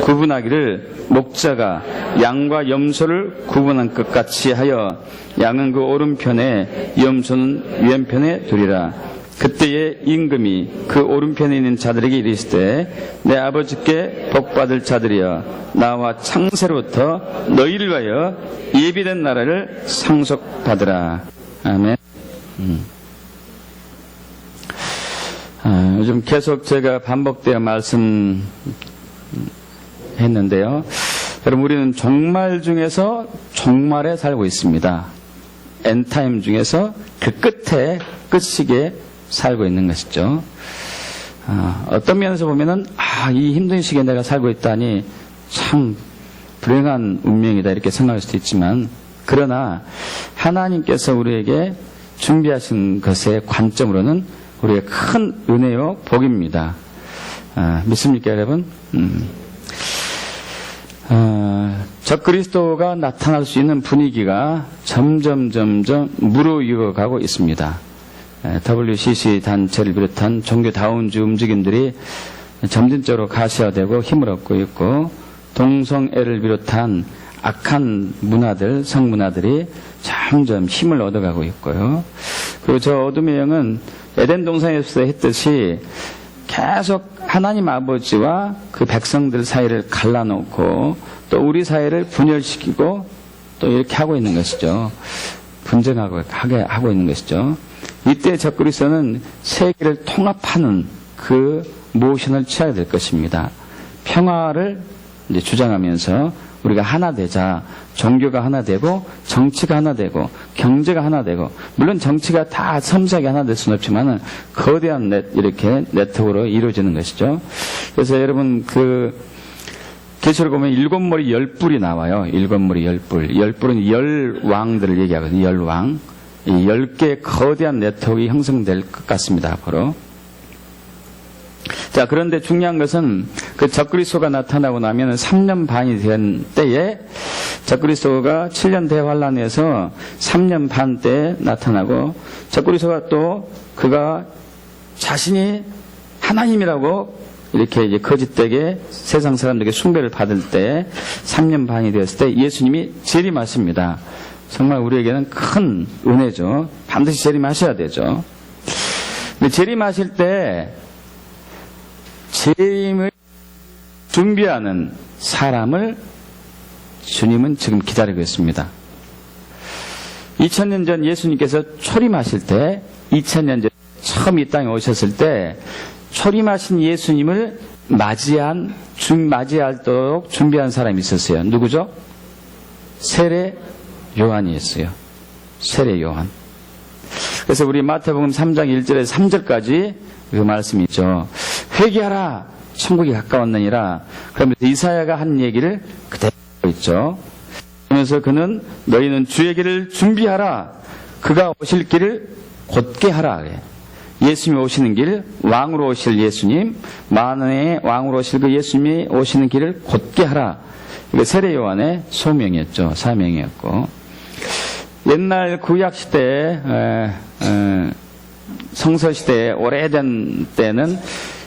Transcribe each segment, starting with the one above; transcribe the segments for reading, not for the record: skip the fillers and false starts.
구분하기를 목자가 양과 염소를 구분한 것 같이 하여 양은 그 오른편에 염소는 왼편에 두리라. 그때에 임금이 그 오른편에 있는 자들에게 이르시되 내 아버지께 복받을 자들이여 나와 창세로부터 너희를 위하여 예비된 나라를 상속받으라. 아멘. 요즘 계속 제가 반복되어 말씀했는데요. 여러분, 우리는 종말 중에서 종말에 살고 있습니다. 엔타임 중에서 그 끝이게 살고 있는 것이죠. 어떤 면에서 보면은 이 힘든 시기에 내가 살고 있다니 참 불행한 운명이다 이렇게 생각할 수도 있지만, 그러나 하나님께서 우리에게 준비하신 것의 관점으로는 우리의 큰 은혜요 복입니다. 믿습니까 여러분? 적그리스도가 나타날 수 있는 분위기가 점점 무르익어가고 있습니다. WCC 단체를 비롯한 종교다운주 움직임들이 점진적으로 가시화되고 힘을 얻고 있고, 동성애를 비롯한 악한 문화들, 성문화들이 점점 힘을 얻어가고 있고요. 그리고 저 어둠의 영은 에덴 동산에서 했듯이 계속 하나님 아버지와 그 백성들 사이를 갈라놓고 또 우리 사이를 분열시키고 또 이렇게 하고 있는 것이죠. 분쟁하고 하고 있는 것이죠. 이때 적그리스도는 세계를 통합하는 그 모션을 취하게 될 것입니다. 평화를 이제 주장하면서 우리가 하나 되자, 종교가 하나 되고 정치가 하나 되고 경제가 하나 되고, 물론 정치가 다 섬세하게 하나 될 수는 없지만은 거대한 이렇게 네트워크로 이루어지는 것이죠. 그래서 여러분 계시록 보면 7머리 10뿔이 나와요. 7머리 10뿔. 10뿔은 10왕들을 얘기하거든요. 10왕. 이 10개의 거대한 네트워크가 형성될 것 같습니다. 앞으로. 자, 그런데 중요한 것은 그 적그리스도가 나타나고 나면 3년 반이 된 때에, 적그리스도가 7년 대환란에서 3년 반 때에 나타나고, 적그리스도가 또 그가 자신이 하나님이라고 이렇게 이제 거짓되게 세상 사람들에게 숭배를 받을 때 3년 반이 되었을 때 예수님이 재림하십니다. 정말 우리에게는 큰 은혜죠. 반드시 재림하셔야 되죠. 근데 재림하실 때 재림을 준비하는 사람을 주님은 지금 기다리고 있습니다. 2000년 전 예수님께서 초림하실 때, 2000년 전 처음 이 땅에 오셨을 때 초림하신 예수님을 맞이하도록 준비한 사람이 있었어요. 누구죠? 세례 요한이었어요. 세례 요한. 그래서 우리 마태복음 3장 1절에서 3절까지 그 말씀이 있죠. 회개하라, 천국이 가까웠느니라. 그러면서 이사야가 한 얘기를 그대로 있죠. 그러면서 그는 너희는 주의 길을 준비하라, 그가 오실 길을 곧게 하라. 예수님이 오시는 길, 왕으로 오실 예수님, 만왕의 왕으로 오실 그 예수님이 오시는 길을 곧게 하라. 이게 세례 요한의 소명이었죠. 사명이었고, 옛날 구약 시대에 성서 시대에 오래된 때는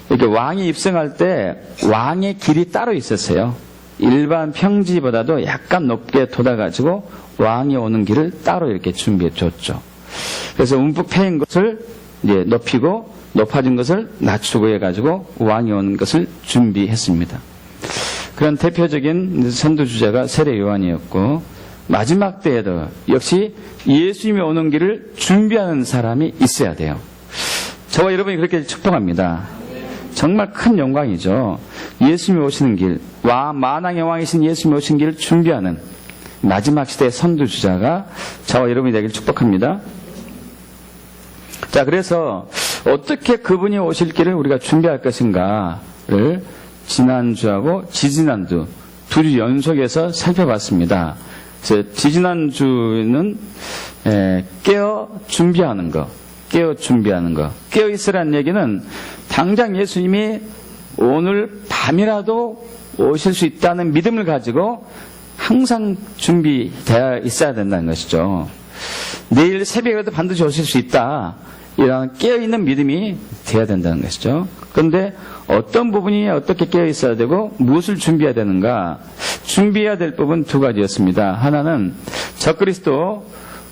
이렇게 왕이 입성할 때 왕의 길이 따로 있었어요. 일반 평지보다도 약간 높게 돋아가지고 왕이 오는 길을 따로 이렇게 준비해 줬죠. 그래서 움푹 패인 것을 이제 높이고 높아진 것을 낮추고 해가지고 왕이 오는 것을 준비했습니다. 그런 대표적인 선두주자가 세례 요한이었고, 마지막 때에도 역시 예수님이 오는 길을 준비하는 사람이 있어야 돼요. 저와 여러분이 그렇게 축복합니다. 정말 큰 영광이죠. 예수님이 오시는 길, 만왕의 왕이신 예수님이 오시는 길을 준비하는 마지막 시대의 선두주자가 저와 여러분이 되길 축복합니다. 자, 그래서 어떻게 그분이 오실 길을 우리가 준비할 것인가를 지난주하고 지지난주 두 주 연속해서 살펴봤습니다. 그래서 지지난주는 깨어 준비하는 거, 깨어 있으라는 얘기는 당장 예수님이 오늘 밤이라도 오실 수 있다는 믿음을 가지고 항상 준비되어 있어야 된다는 것이죠. 내일 새벽에도 반드시 오실 수 있다, 이런 깨어있는 믿음이 돼야 된다는 것이죠. 그런데 어떤 부분이 어떻게 깨어있어야 되고 무엇을 준비해야 되는가? 준비해야 될 부분 두 가지였습니다. 하나는 적그리스도,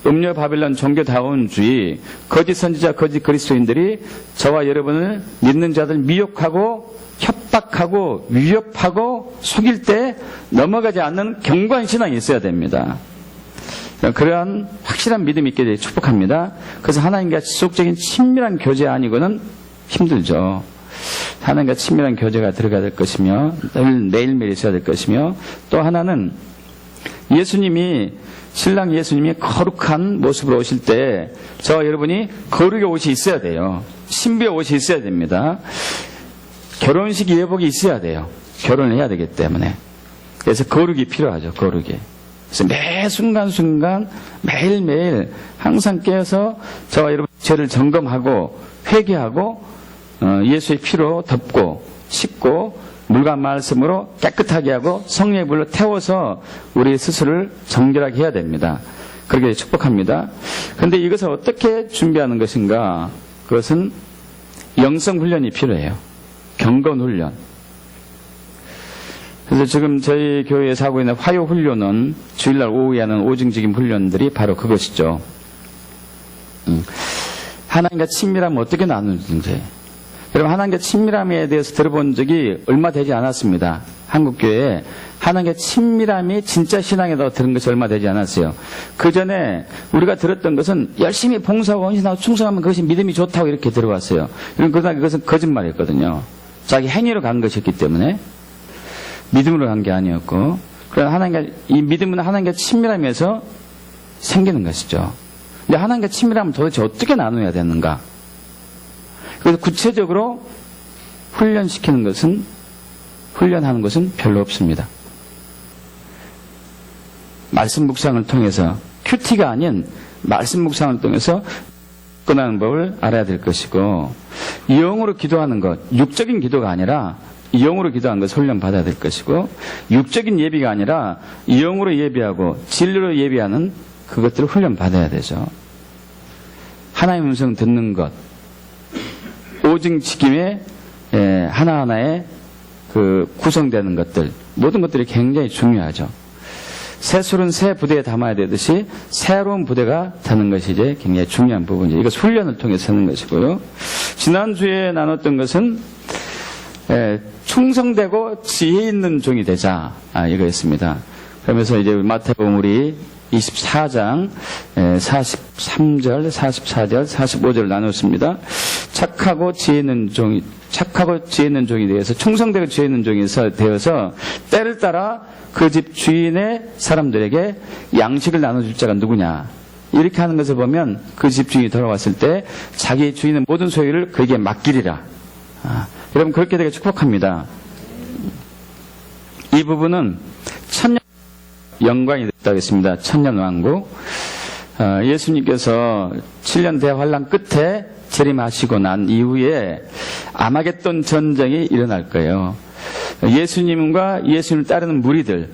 음료 바벨론 종교다운주의, 거짓 선지자, 거짓 그리스도인들이 저와 여러분을 믿는 자들 미혹하고 협박하고 위협하고 속일 때 넘어가지 않는 견고한 신앙이 있어야 됩니다. 그러한 확실한 믿음이 있게 되기 축복합니다. 그래서 하나님과 지속적인 친밀한 교제 아니고는 힘들죠. 하나님과 친밀한 교제가 들어가야 될 것이며 매일매일 있어야 될 것이며, 또 하나는 예수님이, 신랑 예수님이 거룩한 모습으로 오실 때 저와 여러분이 거룩의 옷이 있어야 돼요. 신부의 옷이 있어야 됩니다. 결혼식 예복이 있어야 돼요. 결혼을 해야 되기 때문에. 그래서 거룩이 필요하죠. 거룩이. 그래서 매 순간순간 매일매일 항상 깨어서 저와 여러분 죄를 점검하고 회개하고 예수의 피로 덮고 씻고 물과 말씀으로 깨끗하게 하고 성령의 불로 태워서 우리 스스로를 정결하게 해야 됩니다. 그렇게 축복합니다. 그런데 이것을 어떻게 준비하는 것인가? 그것은 영성훈련이 필요해요. 경건훈련. 그래서 지금 저희 교회에서 하고 있는 화요훈련은 주일날 오후에 하는 오징직임 훈련들이 바로 그것이죠. 하나님과 친밀함을 어떻게 나누는지. 여러분, 하나님과 친밀함에 대해서 들어본 적이 얼마 되지 않았습니다. 한국교회에 하나님과 친밀함이 진짜 신앙에다 들은 것이 얼마 되지 않았어요. 그 전에 우리가 들었던 것은 열심히 봉사하고 헌신하고 충성하면 그것이 믿음이 좋다고 이렇게 들어왔어요. 그러나 그것은 거짓말이었거든요. 자기 행위로 간 것이었기 때문에 믿음으로 간 게 아니었고, 그러나 하나님과, 이 믿음은 하나님과 친밀함에서 생기는 것이죠. 근데 하나님과 친밀함을 도대체 어떻게 나눠야 되는가? 그래서 구체적으로 훈련하는 것은 별로 없습니다. 말씀 묵상을 통해서, 큐티가 아닌 말씀 묵상을 통해서 접근하는 법을 알아야 될 것이고, 영으로 기도하는 것, 육적인 기도가 아니라 영으로 기도하는 것을 훈련받아야 될 것이고, 육적인 예비가 아니라 영으로 예비하고 진리로 예비하는 그것들을 훈련받아야 되죠. 하나님의 음성 듣는 것, 오징직임의 하나하나의 그 구성되는 것들, 모든 것들이 굉장히 중요하죠. 새 술은 새 부대에 담아야 되듯이 새로운 부대가 되는 것이 이제 굉장히 중요한 부분이죠. 이것 훈련을 통해서 하는 것이고요. 지난주에 나눴던 것은 충성되고 지혜 있는 종이 되자, 이거였습니다. 그러면서 이제 마태복음 우리 24장 43절, 44절, 45절을 나눴습니다. 착하고 지혜 있는 종이 되어서, 충성되고 지혜 있는 종이 되어서 때를 따라 그 집 주인의 사람들에게 양식을 나눠줄 자가 누구냐, 이렇게 하는 것을 보면 그 집 주인이 돌아왔을 때 자기 주인의 모든 소유를 그에게 맡기리라. 여러분, 그렇게 되게 축복합니다. 이 부분은 천년 영광이 됐다고 했습니다. 천년왕국. 예수님께서 7년 대환란 끝에 재림하시고 난 이후에 아마겟돈 전쟁이 일어날 거예요. 예수님과 예수님을 따르는 무리들,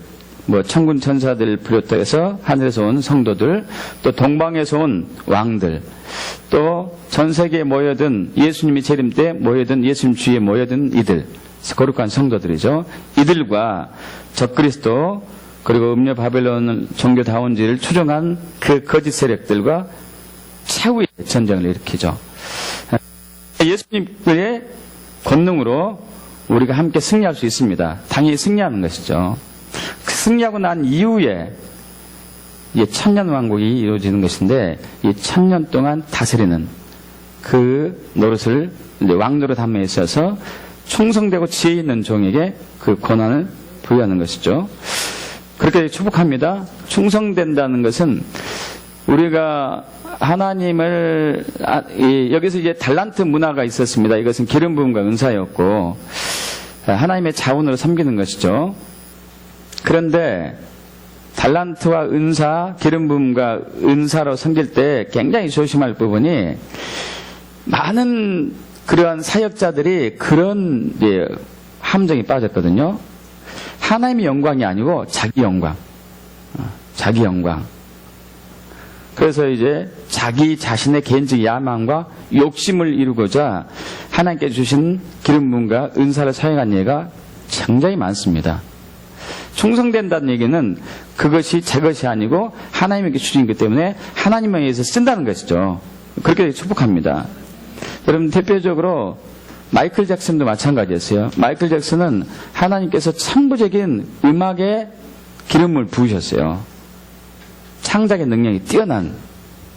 천군 천사들 비롯해서 하늘에서 온 성도들, 또 동방에서 온 왕들, 또 전 세계에 모여든, 예수님이 재림 때 모여든, 예수님 주위에 모여든 이들, 거룩한 성도들이죠. 이들과 적그리스도, 그리고 음료 바벨론 종교다운주의를 추종한 그 거짓 세력들과 최후의 전쟁을 일으키죠. 예수님의 권능으로 우리가 함께 승리할 수 있습니다. 당연히 승리하는 것이죠. 승리하고 난 이후에 천년왕국이 이루어지는 것인데, 이 1000년 동안 다스리는 그 노릇을 왕노릇 함에 있어서 충성되고 지혜 있는 종에게 그 권한을 부여하는 것이죠. 그렇게 축복합니다. 충성된다는 것은 우리가 하나님을, 여기서 이제 달란트 문화가 있었습니다. 이것은 기름 부음과 은사였고 하나님의 자원으로 섬기는 것이죠. 그런데 달란트와 은사, 기름 부음과 은사로 섬길 때 굉장히 조심할 부분이, 많은 그러한 사역자들이 그런 함정에 빠졌거든요. 하나님의 영광이 아니고 자기 영광. 그래서 이제 자기 자신의 개인적 야망과 욕심을 이루고자 하나님께 주신 기름 부음과 은사를 사용한 예가 굉장히 많습니다. 충성된다는 얘기는 그것이 제 것이 아니고 하나님에게 주신 것 때문에 하나님에 의해서 쓴다는 것이죠. 그렇게 축복합니다. 여러분, 대표적으로 마이클 잭슨도 마찬가지였어요. 마이클 잭슨은 하나님께서 천부적인 음악에 기름을 부으셨어요. 창작의 능력이 뛰어난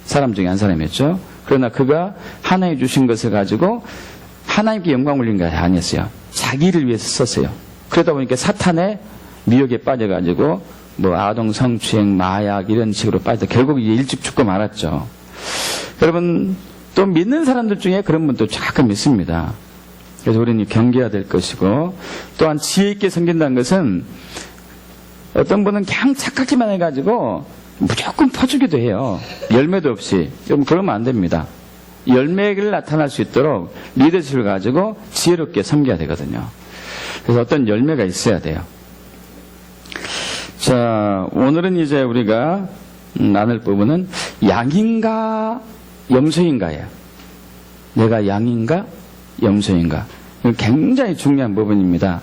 사람 중에 한 사람이었죠. 그러나 그가 하나님이 주신 것을 가지고 하나님께 영광 올린 것이 아니었어요. 자기를 위해서 썼어요. 그러다 보니까 사탄의 미혹에 빠져가지고 아동 성추행, 마약 이런 식으로 빠져 결국 일찍 죽고 말았죠. 여러분, 또 믿는 사람들 중에 그런 분도 가끔 있습니다. 그래서 우리는 경계해야 될 것이고, 또한 지혜 있게 섬긴다는 것은 어떤 분은 그냥 착각기만 해가지고 무조건 퍼주기도 해요. 열매도 없이. 여러분, 그러면 안 됩니다. 열매를 나타날 수 있도록 리더십을 가지고 지혜롭게 섬겨야 되거든요. 그래서 어떤 열매가 있어야 돼요. 자, 오늘은 이제 우리가 나눌 부분은 양인가 염소인가예요. 내가 양인가 염소인가. 이거 굉장히 중요한 부분입니다.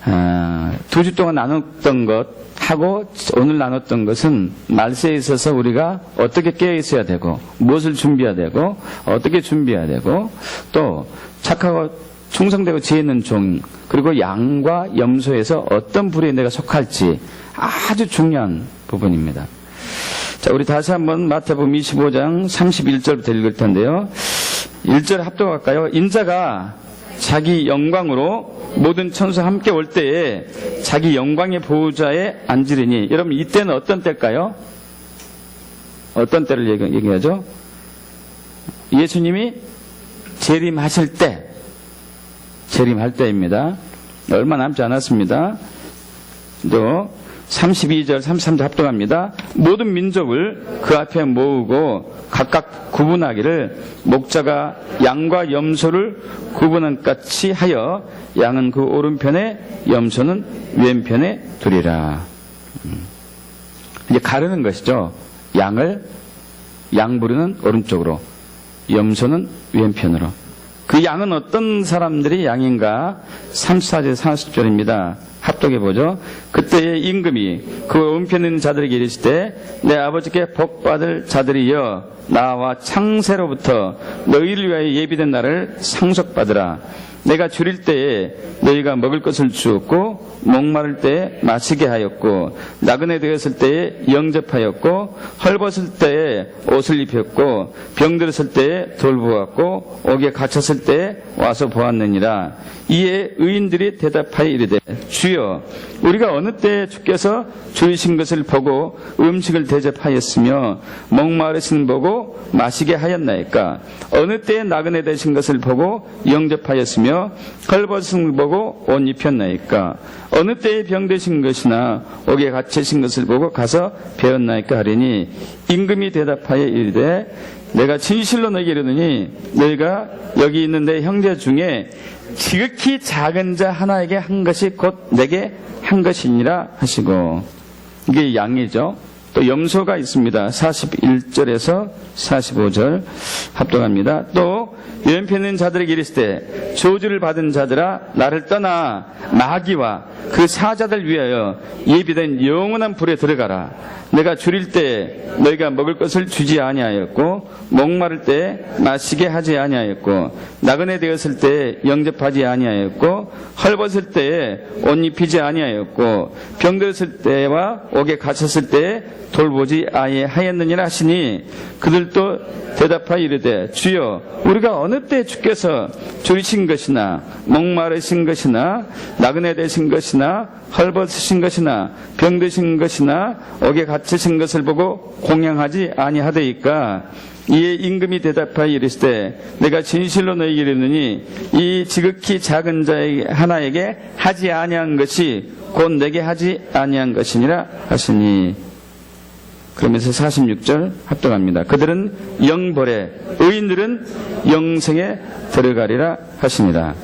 2주 동안 나눴던 것하고 오늘 나눴던 것은 말세에 있어서 우리가 어떻게 깨어 있어야 되고 무엇을 준비해야 되고 어떻게 준비해야 되고 또 착하고 충성되고 지혜 있는 종, 그리고 양과 염소에서 어떤 부류에 내가 속할지 아주 중요한 부분입니다. 자, 우리 다시 한번 마태복음 25장 31절부터 읽을 텐데요. 1절 합독할까요? 인자가 자기 영광으로 모든 천사와 함께 올 때에 자기 영광의 보호자에 앉으리니. 여러분, 이때는 어떤 때일까요? 어떤 때를 얘기하죠? 예수님이 재림하실 때, 재림할 때입니다. 얼마 남지 않았습니다. 또 32절 33절 합독합니다. 모든 민족을 그 앞에 모으고 각각 구분하기를 목자가 양과 염소를 구분한 같이 하여 양은 그 오른편에 염소는 왼편에 두리라. 이제 가르는 것이죠. 양 부르는 오른쪽으로, 염소는 왼편으로. 그 양은 어떤 사람들이 양인가? 34절 40절입니다. 합독해보죠. 그때의 임금이 그 오른편에 있는 자들에게 이르시되 내 아버지께 복받을 자들이여 나와 창세로부터 너희를 위하여 예비된 날을 상속받으라. 내가 줄일 때에 너희가 먹을 것을 주었고 목마를 때에 마시게 하였고 나그네 되었을 때에 영접하였고 헐벗을 때에 옷을 입혔고 병들었을 때에 돌보았고 옥에 갇혔을 때에 와서 보았느니라. 이에 의인들이 대답하여 이르되 주여 우리가 어느 때에 주께서 줄이신 것을 보고 음식을 대접하였으며 목마르신 보고 마시게 하였나이까? 어느 때에 나그네 되신 것을 보고 영접하였으며 헐벗은 보고 옷 입혔나이까? 어느 때에 병드신 것이나 옥에 갇히신 것을 보고 가서 배웠나이까 하리니 임금이 대답하여 이르되 내가 진실로 너희에게 이르노니 너희가 여기 있는 내 형제 중에 지극히 작은 자 하나에게 한 것이 곧 내게 한 것이니라 하시고. 이게 양이죠. 또 염소가 있습니다. 41절에서 45절 합독합니다. 또 왼편에 있는 자들에게 이르시되 저주를 받은 자들아 나를 떠나 마귀와 그 사자들 위하여 예비된 영원한 불에 들어가라. 내가 줄일 때 너희가 먹을 것을 주지 아니하였고 목마를 때 마시게 하지 아니하였고 나그네 되었을 때 영접하지 아니하였고 헐벗을 때에 옷 입히지 아니하였고 병들었을 때와 옥에 갇혔을 때에 돌보지 아니하였느니라 하시니 그들도 대답하여 이르되 주여 우리가 어느 때 주께서 줄이신 것이나 목마르신 것이나 나그네 되신 것이나 헐벗으신 것이나 병드신 것이나 옥에 갇히신 것을 보고 공양하지 아니하되이까? 이에 임금이 대답하여 이르시되 내가 진실로 너희에게 이르노니 이 지극히 작은 자에게 하나에게 하지 아니한 것이 곧 내게 하지 아니한 것이니라 하시니. 그러면서 46절 합독합니다. 그들은 영벌에 의인들은 영생에 들어가리라 하시니라.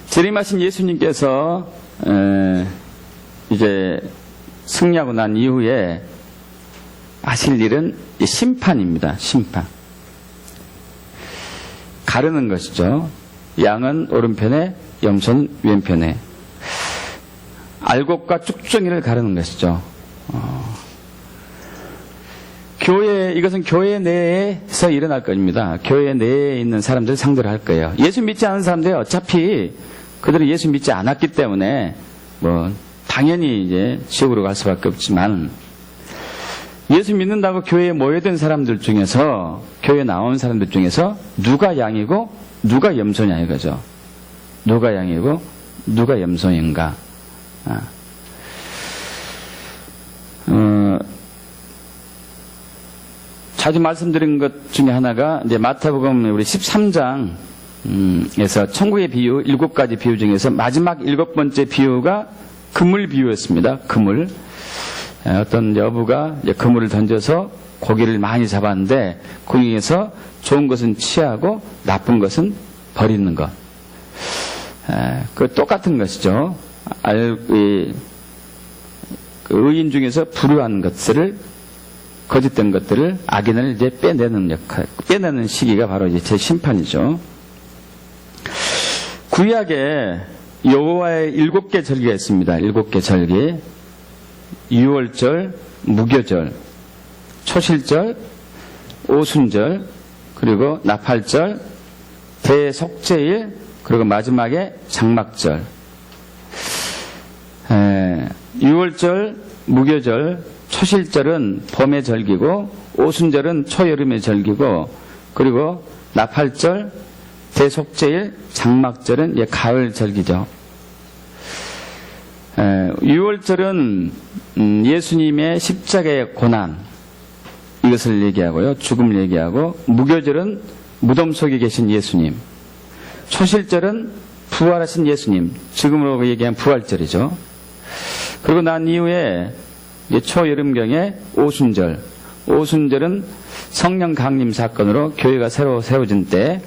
재림하신 예수님께서 이제 승리하고 난 이후에 하실 일은 심판입니다. 심판. 가르는 것이죠. 양은 오른편에, 염소는 왼편에. 알곡과 쭉정이를 가르는 것이죠. 이것은 교회 내에서 일어날 겁니다. 교회 내에 있는 사람들 상대로 할 거예요. 예수 믿지 않은 사람들이 어차피 그들은 예수 믿지 않았기 때문에 당연히 이제 지옥으로 갈 수밖에 없지만, 예수 믿는다고 교회에 모여든 사람들 중에서, 교회에 나온 사람들 중에서 누가 양이고 누가 염소냐 이거죠. 누가 양이고 누가 염소인가. 자주 말씀드린 것 중에 하나가 이제 마태복음 우리 13장에서 천국의 비유 7가지 비유 중에서 마지막 7번째 비유가 그물 비유였습니다. 그물. 어떤 여부가 이제 그물을 던져서 고기를 많이 잡았는데 그 중에서 좋은 것은 취하고 나쁜 것은 버리는 것. 그 똑같은 것이죠. 그 의인 중에서 불우한 것들을, 거짓된 것들을, 악인을 이제 빼내는 역할, 빼내는 시기가 바로 이제 제 심판이죠. 구약에 여호와의 7개 절기가 있습니다. 7개 절기. 유월절, 무교절, 초실절, 오순절, 그리고 나팔절, 대속죄일, 그리고 마지막에 장막절. 유월절, 무교절, 초실절은 봄의 절기고, 오순절은 초여름의 절기고, 그리고 나팔절, 대속죄일, 장막절은 가을 절기죠. 유월절은 예수님의 십자가의 고난, 이것을 얘기하고요. 죽음을 얘기하고, 무교절은 무덤 속에 계신 예수님, 초실절은 부활하신 예수님, 지금으로 얘기한 부활절이죠. 그리고 난 이후에 초여름경에 오순절, 오순절은 성령 강림 사건으로 교회가 새로 세워진 때,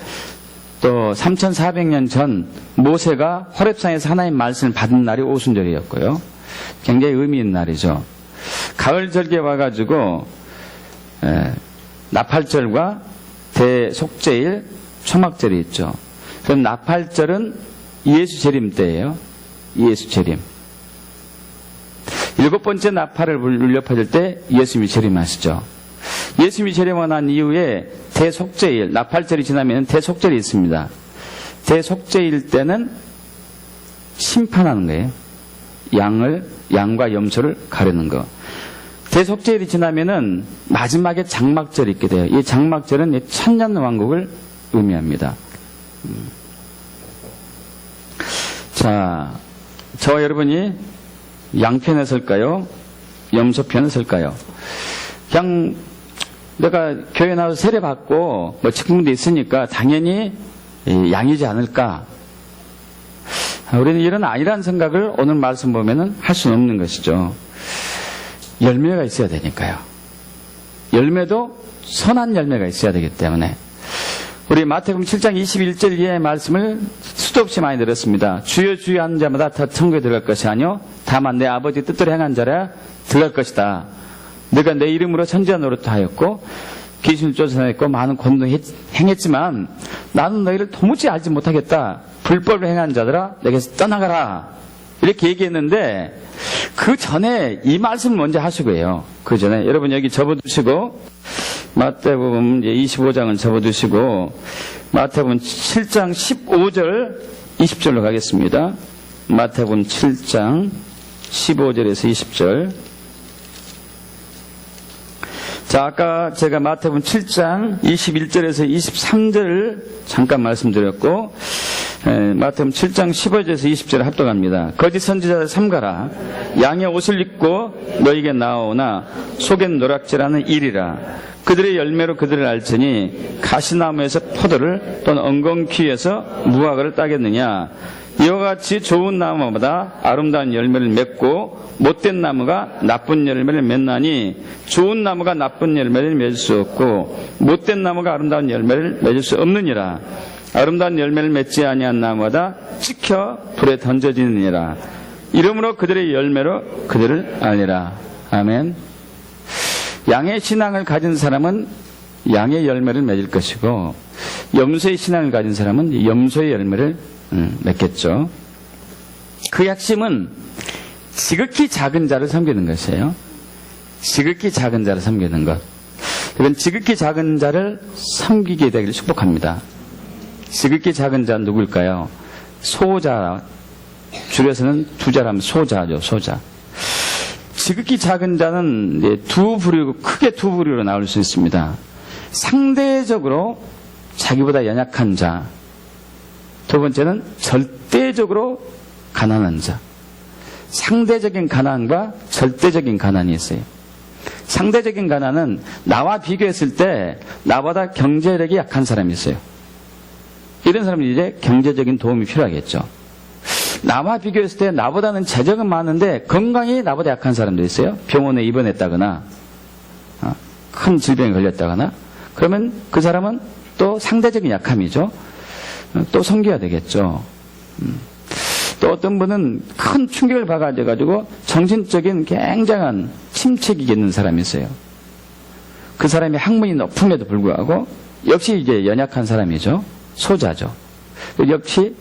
또 3400년 전 모세가 호렙산에서 하나님 말씀을 받은 날이 오순절이었고요. 굉장히 의미 있는 날이죠. 가을 절기에 와가지고 나팔절과 대속죄일, 초막절이 있죠. 그럼 나팔절은 예수 재림 때예요. 예수 재림. 7번째 나팔을 울려 퍼질 때 예수님이 재림하시죠. 예수님이 재림하고 난 이후에 대속죄일, 나팔절이 지나면 대속절이 있습니다. 대속죄일 때는 심판하는 거예요. 양과 염소를 가르는 거. 대속죄일이 지나면은 마지막에 장막절이 있게 돼요. 이 장막절은 천년 왕국을 의미합니다. 자, 저와 여러분이 양편에 설까요? 염소편에 설까요? 그냥 내가 교회 나와서 세례받고 직분도 있으니까 당연히 양이지 않을까. 우리는 이런 아니라는 생각을 오늘 말씀 보면은 할 수는 없는 것이죠. 열매가 있어야 되니까요. 열매도 선한 열매가 있어야 되기 때문에. 우리 마태복음 7장 21절 이하의 말씀을 수도 없이 많이 들었습니다. 주여 주여 하는 자마다 다 천국에 들어갈 것이 아니요 다만 내 아버지 뜻대로 행한 자라 들어갈 것이다. 내가 내 이름으로 선지자 노릇하였고 귀신을 쫓아냈고 많은 권도 행했지만 나는 너희를 도무지 알지 못하겠다. 불법을 행한 자들아 내게서 떠나가라. 이렇게 얘기했는데 그 전에 이 말씀을 먼저 하시고요. 그 전에 여러분 여기 접어두시고 마태복음 25장을 접어두시고 마태복음 7장 15절 20절로 가겠습니다. 마태복음 7장 15절에서 20절. 자, 아까 제가 마태복음 7장 21절에서 23절을 잠깐 말씀드렸고 마태복음 7장 15절에서 20절을 합독합니다. 거짓 선지자를 삼가라. 양의 옷을 입고 너에게 나오나 속엔 노략질하는 일이라. 그들의 열매로 그들을 알지니 가시나무에서 포도를 또는 엉겅퀴에서 무화과를 따겠느냐. 이와 같이 좋은 나무보다 아름다운 열매를 맺고 못된 나무가 나쁜 열매를 맺나니 좋은 나무가 나쁜 열매를 맺을 수 없고 못된 나무가 아름다운 열매를 맺을 수 없느니라. 아름다운 열매를 맺지 아니한 나무마다 찍혀 불에 던져지느니라. 이러므로 그들의 열매로 그들을 알리라. 아멘. 양의 신앙을 가진 사람은 양의 열매를 맺을 것이고 염소의 신앙을 가진 사람은 염소의 열매를 맺겠죠. 그 핵심은 지극히 작은 자를 섬기는 것이에요. 지극히 작은 자를 섬기는 것. 이건 지극히 작은 자를 섬기게 되기를 축복합니다. 지극히 작은 자는 누구일까요? 소자, 줄여서는 두자라면 소자죠, 소자. 지극히 작은 자는 이제 크게 두 부류로 나올 수 있습니다. 상대적으로 자기보다 연약한 자. 두 번째는 절대적으로 가난한 자. 상대적인 가난과 절대적인 가난이 있어요. 상대적인 가난은 나와 비교했을 때 나보다 경제력이 약한 사람이 있어요. 이런 사람은 이제 경제적인 도움이 필요하겠죠. 나와 비교했을 때 나보다는 재정은 많은데 건강이 나보다 약한 사람도 있어요. 병원에 입원했다거나 큰 질병에 걸렸다거나 그러면 그 사람은 또 상대적인 약함이죠. 또 섬겨야 되겠죠. 또 어떤 분은 큰 충격을 받아가지고 정신적인 굉장한 침체기 있는 사람이 있어요. 그 사람이 학문이 높음에도 불구하고 역시 이제 연약한 사람이죠. 소자죠. 역시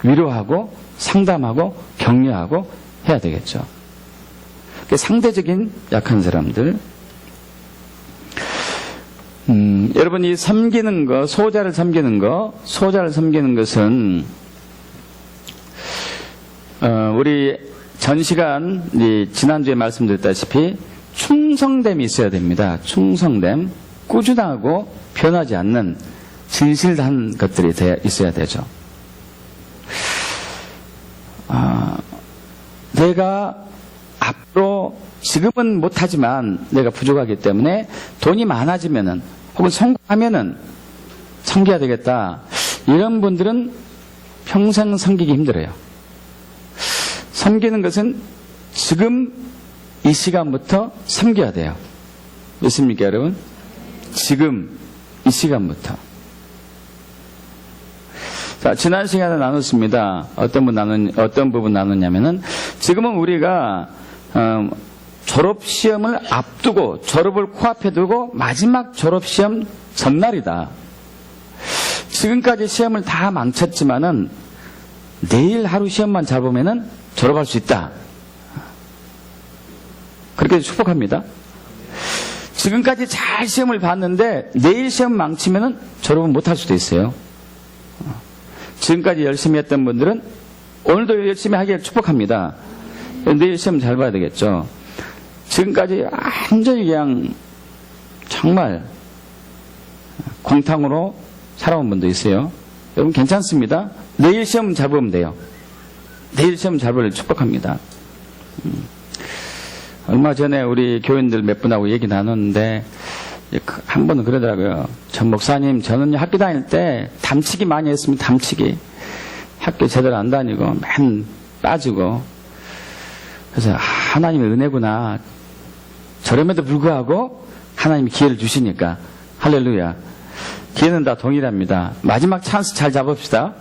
위로하고 상담하고 격려하고 해야 되겠죠. 상대적인 약한 사람들. 여러분 이 섬기는 거, 소자를 섬기는 것은 우리 전 시간 지난주에 말씀드렸다시피 충성됨이 있어야 됩니다. 충성됨, 꾸준하고 변하지 않는 진실한 것들이 있어야 되죠. 내가 앞으로 지금은 못하지만 내가 부족하기 때문에 돈이 많아지면은 혹은 성공하면은 섬겨야 되겠다. 이런 분들은 평생 섬기기 힘들어요. 섬기는 것은 지금 이 시간부터 섬겨야 돼요. 믿습니까, 여러분? 지금 이 시간부터. 자, 지난 시간에 나눴습니다. 어떤 부분 나눴냐면은 지금은 우리가 졸업시험을 앞두고 졸업을 코앞에 두고 마지막 졸업시험 전날이다. 지금까지 시험을 다 망쳤지만은 내일 하루 시험만 잘 보면은 졸업할 수 있다. 그렇게 축복합니다. 지금까지 잘 시험을 봤는데 내일 시험 망치면은 졸업은 못할 수도 있어요. 지금까지 열심히 했던 분들은 오늘도 열심히 하기를 축복합니다. 내일 시험 잘 봐야 되겠죠. 지금까지 완전히 그냥 정말 공탕으로 살아온 분도 있어요. 여러분 괜찮습니다. 내일 시험 잘 보면 돼요. 내일 시험 잘 보기를 축복합니다. 얼마 전에 우리 교인들 몇 분하고 얘기 나눴는데 한 번은 그러더라고요. 전 목사님, 저는 학교 다닐 때 담치기 많이 했습니다. 담치기. 학교 제대로 안 다니고 맨 빠지고. 그래서 하나님의 은혜구나. 저렴에도 불구하고 하나님이 기회를 주시니까 할렐루야. 기회는 다 동일합니다. 마지막 찬스 잘 잡읍시다.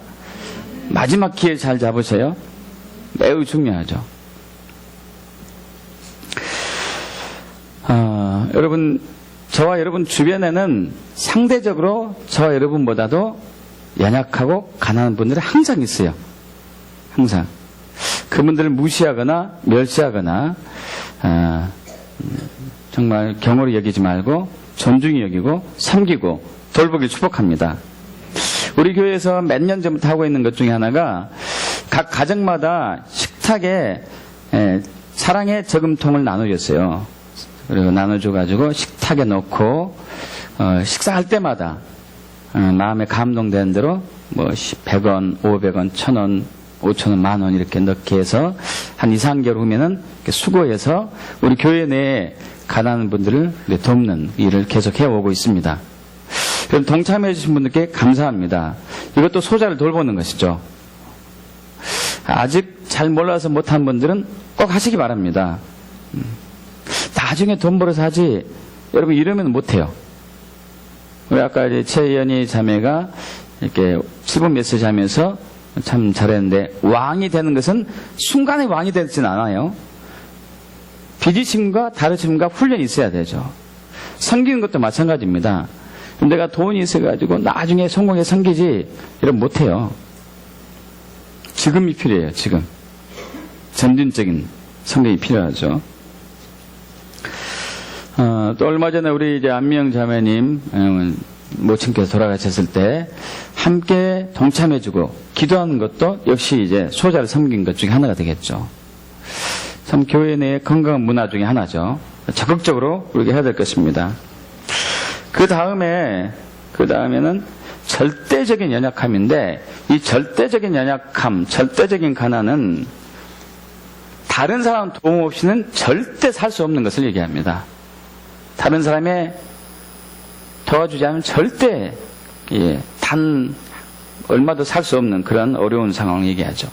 마지막 기회 잘 잡으세요. 매우 중요하죠. 여러분, 저와 여러분 주변에는 상대적으로 저와 여러분보다도 연약하고 가난한 분들이 항상 있어요. 항상. 그분들을 무시하거나 멸시하거나 정말 경홀히 여기지 말고 존중히 여기고 섬기고 돌보길 축복합니다. 우리 교회에서 몇 년 전부터 하고 있는 것 중에 하나가 각 가정마다 식탁에 사랑의 저금통을 나눠줬어요. 그리고 나눠줘가지고 식탁에 넣고 식사할 때마다 마음에 감동되는 대로 뭐 100원, 500원, 1000원, 5,000원, 만원 이렇게 넣게 해서 한 2, 3개월 후면은 수고해서 우리 교회 내에 가난한 분들을 돕는 일을 계속 해오고 있습니다. 그럼 동참해 주신 분들께 감사합니다. 이것도 소자를 돌보는 것이죠. 아직 잘 몰라서 못한 분들은 꼭 하시기 바랍니다. 나중에 돈 벌어서 하지 여러분 이러면 못해요. 우리 아까 이제 최연희 자매가 이렇게 7분 메시지 하면서 참 잘했는데 왕이 되는 것은 순간에 왕이 되지는 않아요. 빚으심과 다르심과 훈련이 있어야 되죠. 섬기는 것도 마찬가지입니다. 내가 돈이 있어가지고 나중에 성공해 섬기지 이러면 못해요. 지금이 필요해요. 지금 점진적인 성경이 필요하죠. 또 얼마 전에 우리 이제 안미영 자매님 모친께서 돌아가셨을 때 함께 동참해주고 기도하는 것도 역시 이제 소자를 섬긴 것 중에 하나가 되겠죠. 참 교회 내의 건강한 문화 중에 하나죠. 적극적으로 우리가 해야 될 것입니다. 그 다음에는 절대적인 연약함인데, 이 절대적인 연약함, 절대적인 가난은 다른 사람 도움 없이는 절대 살 수 없는 것을 얘기합니다. 다른 사람의 도와주지 않으면 절대 단 얼마도 살 수 없는 그런 어려운 상황을 얘기하죠.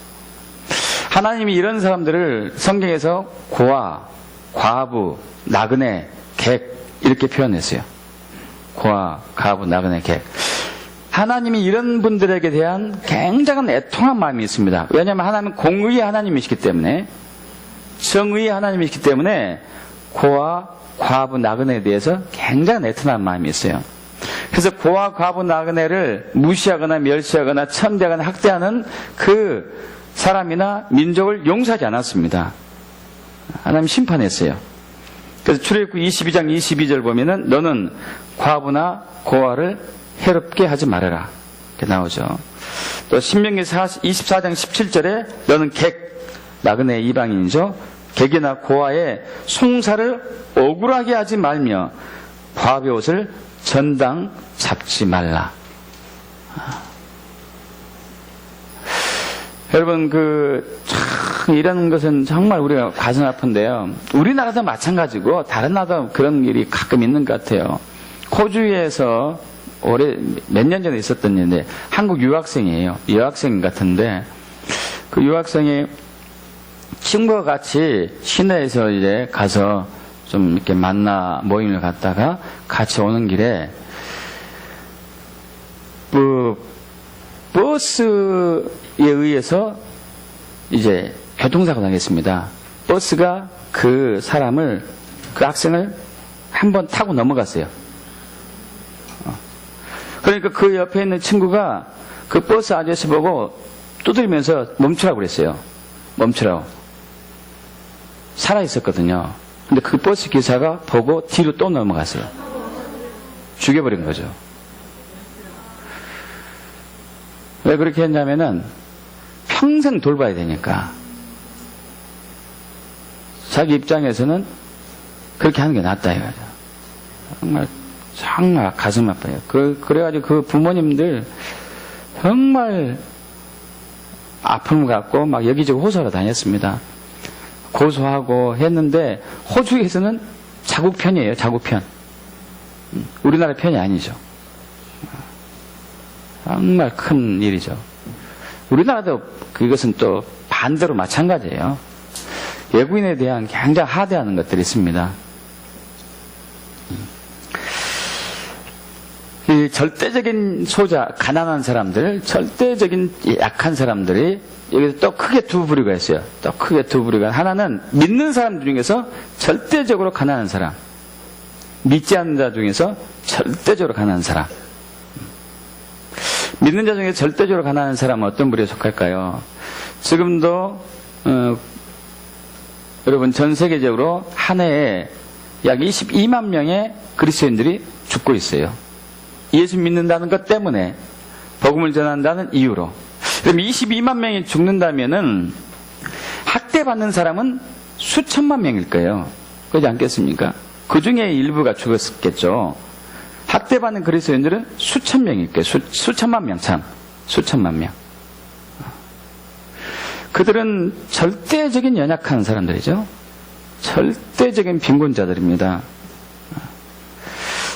하나님이 이런 사람들을 성경에서 고아, 과부, 나그네, 객 이렇게 표현했어요. 고아, 과부, 나그네, 객. 하나님이 이런 분들에게 대한 굉장한 애통한 마음이 있습니다. 왜냐하면 하나님은 공의의 하나님이시기 때문에, 정의의 하나님이시기 때문에 고아, 과부, 나그네에 대해서 굉장한 애통한 마음이 있어요. 그래서 고아, 과부, 나그네를 무시하거나 멸시하거나 천대하거나 학대하는 그 사람이나 민족을 용서하지 않았습니다. 하나님 심판했어요. 그래서 출애굽기 22장 22절 보면은 너는 과부나 고아를 해롭게 하지 말아라 이렇게 나오죠. 또 신명기 24장 17절에 너는 객, 나그네 이방인이죠. 객이나 고아의 송사를 억울하게 하지 말며 과부의 옷을 전당 잡지 말라. 여러분, 이런 것은 정말 우리가 가슴 아픈데요. 우리나라도 마찬가지고, 다른 나라도 그런 일이 가끔 있는 것 같아요. 호주에서 몇 년 전에 있었던 일인데, 한국 유학생이에요. 여학생 같은데, 그 유학생이 친구와 같이 시내에서 이제 가서 좀 이렇게 모임을 갔다가 같이 오는 길에, 버스에 의해서 이제 교통사고 당했습니다. 버스가 그 학생을 한번 타고 넘어갔어요. 그러니까 그 옆에 있는 친구가 그 버스 아저씨 보고 두드리면서 멈추라고 그랬어요. 멈추라고. 살아있었거든요. 근데 그 버스 기사가 보고 뒤로 또 넘어갔어요. 죽여버린 거죠. 왜 그렇게 했냐면은 평생 돌봐야 되니까. 자기 입장에서는 그렇게 하는 게 낫다 이거죠. 정말 가슴 아파요. 그래가지고 그 부모님들 정말 아픔을 갖고 막 여기저기 호소하러 다녔습니다. 고소하고 했는데 호주에서는 자국 편이에요. 자국 편. 우리나라 편이 아니죠. 정말 큰 일이죠. 우리나라도 그것은 또 반대로 마찬가지예요. 외국인에 대한 굉장히 하대하는 것들이 있습니다. 이 절대적인 소자, 가난한 사람들, 절대적인 약한 사람들이 여기서 또 크게 두 부류가 있어요. 또 크게 두 부류가. 하나는 믿는 사람 중에서 절대적으로 가난한 사람, 믿지 않는 자 중에서 절대적으로 가난한 사람. 믿는 자 중에 절대적으로 가난한 사람은 어떤 부류에 속할까요? 지금도 여러분 전 세계적으로 한 해에 약 22만 명의 그리스도인들이 죽고 있어요. 예수 믿는다는 것 때문에, 복음을 전한다는 이유로. 그럼 22만 명이 죽는다면은 학대받는 사람은 수천만 명일 거예요. 그렇지 않겠습니까? 그 중에 일부가 죽었겠죠. 학대받는 그리스도인들은 수천 명일 거예요. 수천만 명 참. 수천만 명. 그들은 절대적인 연약한 사람들이죠. 절대적인 빈곤자들입니다.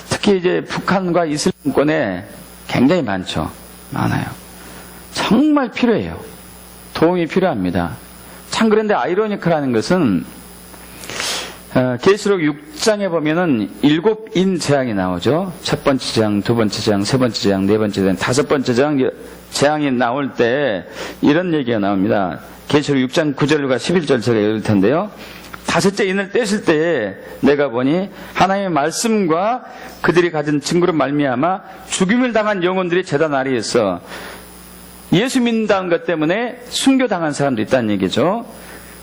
특히 이제 북한과 이슬람권에 굉장히 많아요. 정말 필요해요. 도움이 필요합니다. 참 그런데 아이러니컬한 것은 계시록 6장에 보면은 7인 재앙이 나오죠. 첫 번째 재앙, 두 번째 재앙, 세 번째 재앙, 네 번째 재앙, 다섯 번째 재앙이 나올 때 이런 얘기가 나옵니다. 계시록 6장 9절과 11절 제가 읽을 텐데요. 다섯째 인을 떼실 때에 내가 보니 하나님의 말씀과 그들이 가진 증거로 말미암아 죽임을 당한 영혼들이 제단 아래에 있어 예수 믿는다는 것 때문에 순교당한 사람도 있다는 얘기죠.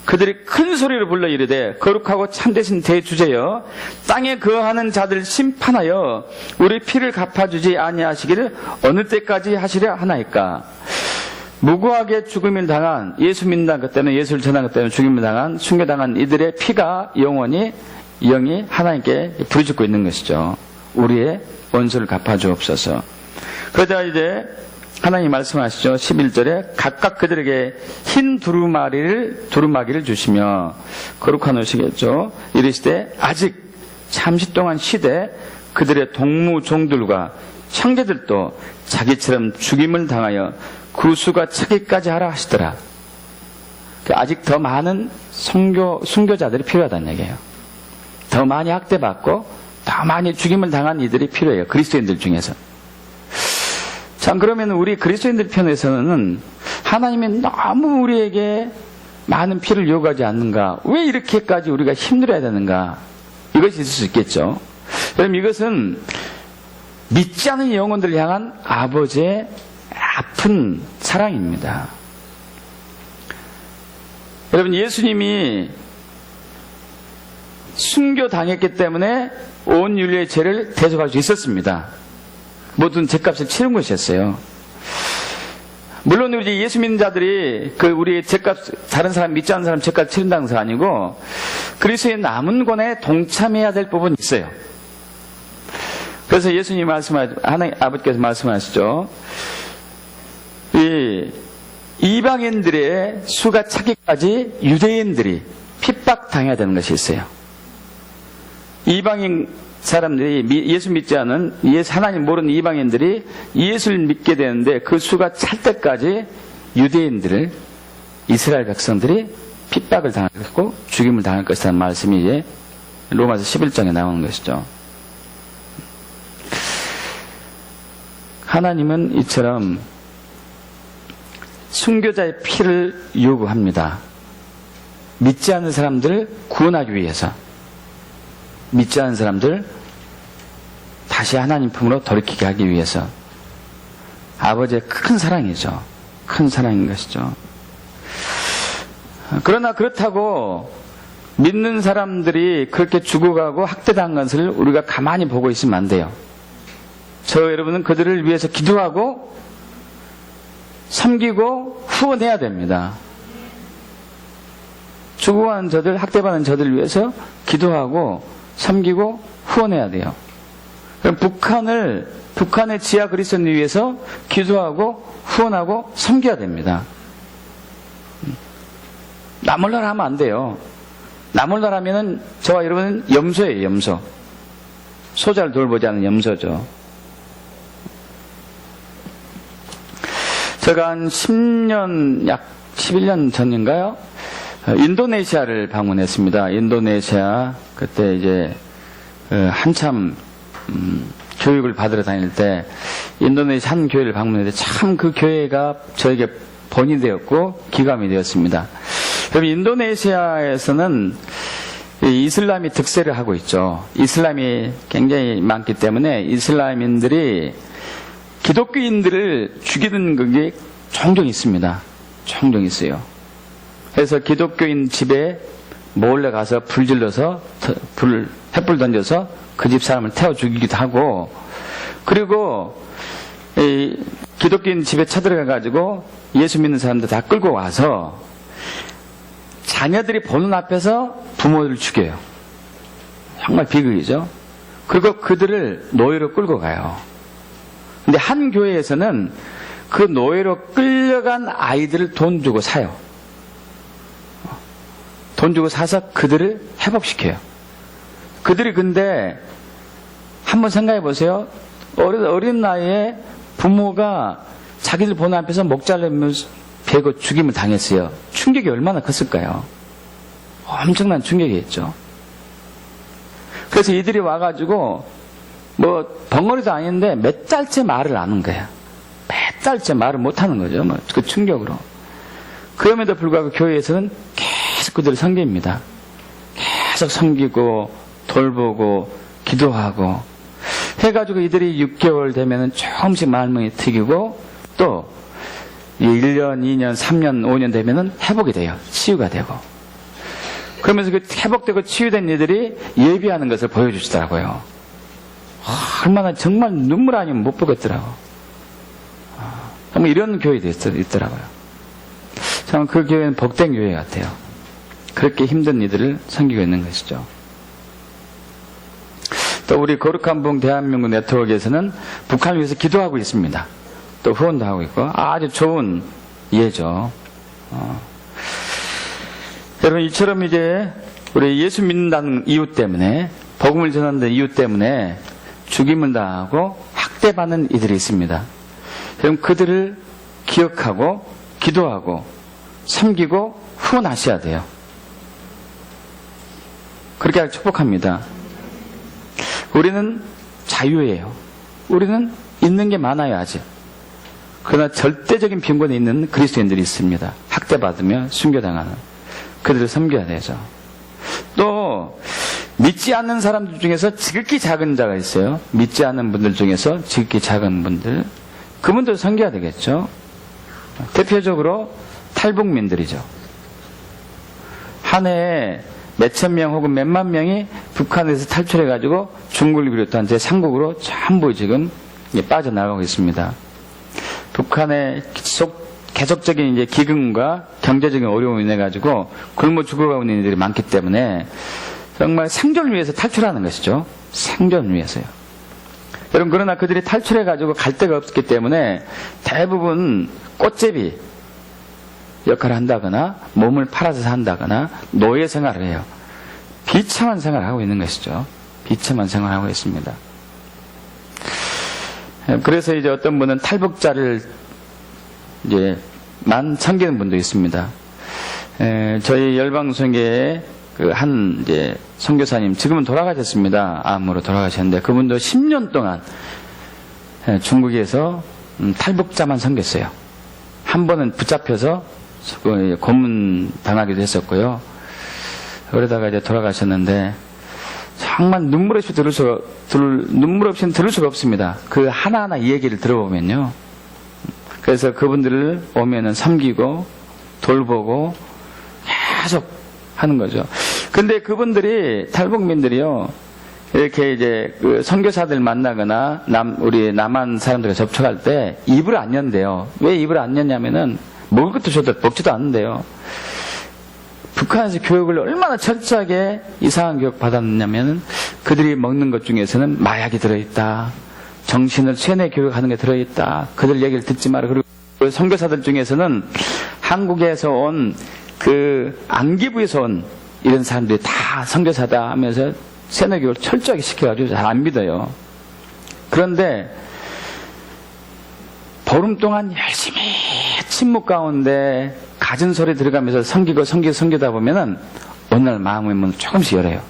그들이 큰 소리로 불러 이르되 거룩하고 참되신 대주제여 땅에 거하는 자들 심판하여 우리 피를 갚아주지 아니하시기를 어느 때까지 하시려 하나이까. 무고하게 죽음을 당한 예수 믿는다는 것 때문에 예수를 전한 것 때문에 죽임을 당한 순교당한 이들의 피가 영원히 하나님께 부르짖고 있는 것이죠. 우리의 원수를 갚아주옵소서. 그러자 이제 하나님 말씀하시죠. 11절에 각각 그들에게 흰 두루마기를 주시며 거룩한 옷이겠죠. 이르시되 아직 잠시 동안 쉬되 그들의 동무 종들과 형제들도 자기처럼 죽임을 당하여 구수가 차기까지 하라 하시더라. 아직 더 많은 순교자들이 필요하다는 얘기예요. 더 많이 학대받고 더 많이 죽임을 당한 이들이 필요해요. 그리스도인들 중에서. 참, 그러면 우리 그리스도인들 편에서는 하나님이 너무 우리에게 많은 피를 요구하지 않는가? 왜 이렇게까지 우리가 힘들어야 되는가? 이것이 있을 수 있겠죠. 그럼 이것은 믿지 않는 영혼들을 향한 아버지의 아픈 사랑입니다. 여러분, 예수님이 순교당했기 때문에 온 인류의 죄를 대속할 수 있었습니다. 모든 죄값을 치른 것이었어요. 물론 우리 예수 믿는 자들이 우리의 죄값, 다른 사람 믿지 않는 사람 죄값 치른다는 것은 아니고 그리스도의 남은 권에 동참해야 될 부분이 있어요. 그래서 예수님 하나님 아버지께서 말씀하시죠. 이 이방인들의 수가 차기까지 유대인들이 핍박당해야 되는 것이 있어요. 이방인 사람들이 예수 믿지 않은 하나님 모르는 이방인들이 예수를 믿게 되는데 그 수가 찰 때까지 유대인들을 이스라엘 백성들이 핍박을 당하고 죽임을 당할 것이라는 말씀이 이제 로마서 11장에 나오는 것이죠. 하나님은 이처럼 순교자의 피를 요구합니다. 믿지 않는 사람들을 구원하기 위해서. 믿지 않는 사람들 다시 하나님 품으로 돌이키게 하기 위해서. 아버지의 큰 사랑이죠. 큰 사랑인 것이죠. 그러나 그렇다고 믿는 사람들이 그렇게 죽어가고 학대당한 것을 우리가 가만히 보고 있으면 안 돼요. 여러분은 그들을 위해서 기도하고 섬기고 후원해야 됩니다. 죽어가는 저들, 학대받는 저들을 위해서 기도하고 섬기고 후원해야 돼요. 그럼 북한의 지하 그리스도인을 위해서 기도하고 후원하고 섬겨야 됩니다. 나 몰라라 하면 안 돼요. 나 몰라라 하면은 저와 여러분은 염소예요, 염소. 소자를 돌보지 않는 염소죠. 제가 한 11년 전인가요? 인도네시아를 방문했습니다. 인도네시아, 그때 이제, 한참, 교육을 받으러 다닐 때, 인도네시아 한 교회를 방문했는데, 참 그 교회가 저에게 본이 되었고, 기감이 되었습니다. 그럼 인도네시아에서는 이슬람이 득세를 하고 있죠. 이슬람이 굉장히 많기 때문에, 이슬람인들이 기독교인들을 죽이는 그게 종종 있습니다. 종종 있어요. 그래서 기독교인 집에 몰래 가서 불 질러서 횃불 던져서 그 집 사람을 태워 죽이기도 하고, 그리고 이 기독교인 집에 쳐들어가 가지고 예수 믿는 사람들 다 끌고 와서 자녀들이 보는 앞에서 부모를 죽여요. 정말 비극이죠. 그리고 그들을 노예로 끌고 가요. 근데 한 교회에서는 그 노예로 끌려간 아이들을 돈 주고 사요. 돈 주고 사서 그들을 회복시켜요. 그들이 근데 한번 생각해 보세요. 어린 나이에 부모가 자기들 보는 앞에서 목 잘리면서 베고 죽임을 당했어요. 충격이 얼마나 컸을까요? 엄청난 충격이었죠. 그래서 이들이 와가지고 벙어리도 아닌데 몇 달째 말을 안 하는 거야. 몇 달째 말을 못 하는 거죠. 그 충격으로. 그럼에도 불구하고 교회에서는 계속 그들을 섬깁니다. 계속 섬기고 돌보고 기도하고 해가지고 이들이 6개월 되면은 조금씩 마음이 트이고 또 1년, 2년, 3년, 5년 되면은 회복이 돼요. 치유가 되고. 그러면서 그 회복되고 치유된 이들이 예비하는 것을 보여주시더라고요. 얼마나 정말 눈물 아니면 못 보겠더라고. 정말 이런 교회도 있더라고요. 참 그 교회는 복된 교회 같아요. 그렇게 힘든 이들을 섬기고 있는 것이죠. 또 우리 거룩한 분 대한민국 네트워크에서는 북한을 위해서 기도하고 있습니다. 또 후원도 하고 있고 아주 좋은 예죠. 여러분 이처럼 이제 우리 예수 믿는다는 이유 때문에 복음을 전하는 이유 때문에 죽임을 당하고 학대받는 이들이 있습니다. 그럼 그들을 기억하고 기도하고 섬기고 후원하셔야 돼요. 그렇게 하길 축복합니다. 우리는 자유예요. 우리는 있는 게 많아요 아직. 그러나 절대적인 빈곤에 있는 그리스도인들이 있습니다. 학대받으며 순교당하는. 그들을 섬겨야 되죠. 또 믿지 않는 사람들 중에서 지극히 작은 자가 있어요. 믿지 않는 분들 중에서 지극히 작은 분들. 그분들 섬겨야 되겠죠. 대표적으로 탈북민들이죠. 한 해에 몇천 명 혹은 몇만 명이 북한에서 탈출해가지고 중국을 비롯한 제3국으로 전부 지금 빠져나가고 있습니다. 북한의 계속적인 이제 기근과 경제적인 어려움을 인해 가지고 굶어 죽어가고 있는 이들이 많기 때문에 정말 생존을 위해서 탈출하는 것이죠. 생존을 위해서요. 여러분 그러나 그들이 탈출해 가지고 갈 데가 없기 때문에 대부분 꽃제비 역할을 한다거나 몸을 팔아서 산다거나 노예 생활을 해요. 비참한 생활을 하고 있는 것이죠. 비참한 생활을 하고 있습니다. 그래서 이제 어떤 분은 탈북자를 이제 섬기는 분도 있습니다. 저희 열방선교회 그 한 이제 선교사님 지금은 돌아가셨습니다. 암으로 돌아가셨는데 그분도 10년 동안 중국에서 탈북자만 섬겼어요. 한 번은 붙잡혀서 고문 당하기도 했었고요. 그러다가 이제 돌아가셨는데 정말 눈물 없이 들을 수가 없습니다. 그 하나하나 이 얘기를 들어보면요. 그래서 그분들을 오면은 섬기고 돌보고 계속 하는 거죠. 근데 그분들이 탈북민들이요. 이렇게 이제 그 선교사들 만나거나 우리 남한 사람들과 접촉할 때 입을 안 연대요. 왜 입을 안 연냐면은 먹을 것도 줘도 먹지도 않는데요. 북한에서 교육을 얼마나 철저하게 이상한 교육 받았냐면 그들이 먹는 것 중에서는 마약이 들어있다. 정신을 세뇌 교육하는 게 들어있다. 그들 얘기를 듣지 마라. 그리고 선교사들 중에서는 한국에서 온 그 안기부에서 온 이런 사람들이 다 선교사다 하면서 세뇌 교육을 철저하게 시켜가지고 잘 안 믿어요. 그런데 보름 동안 열심히 침묵 가운데 갖은 소리 들어가면서 섬기다 보면은 어느 날 마음의 문을 조금씩 열어요.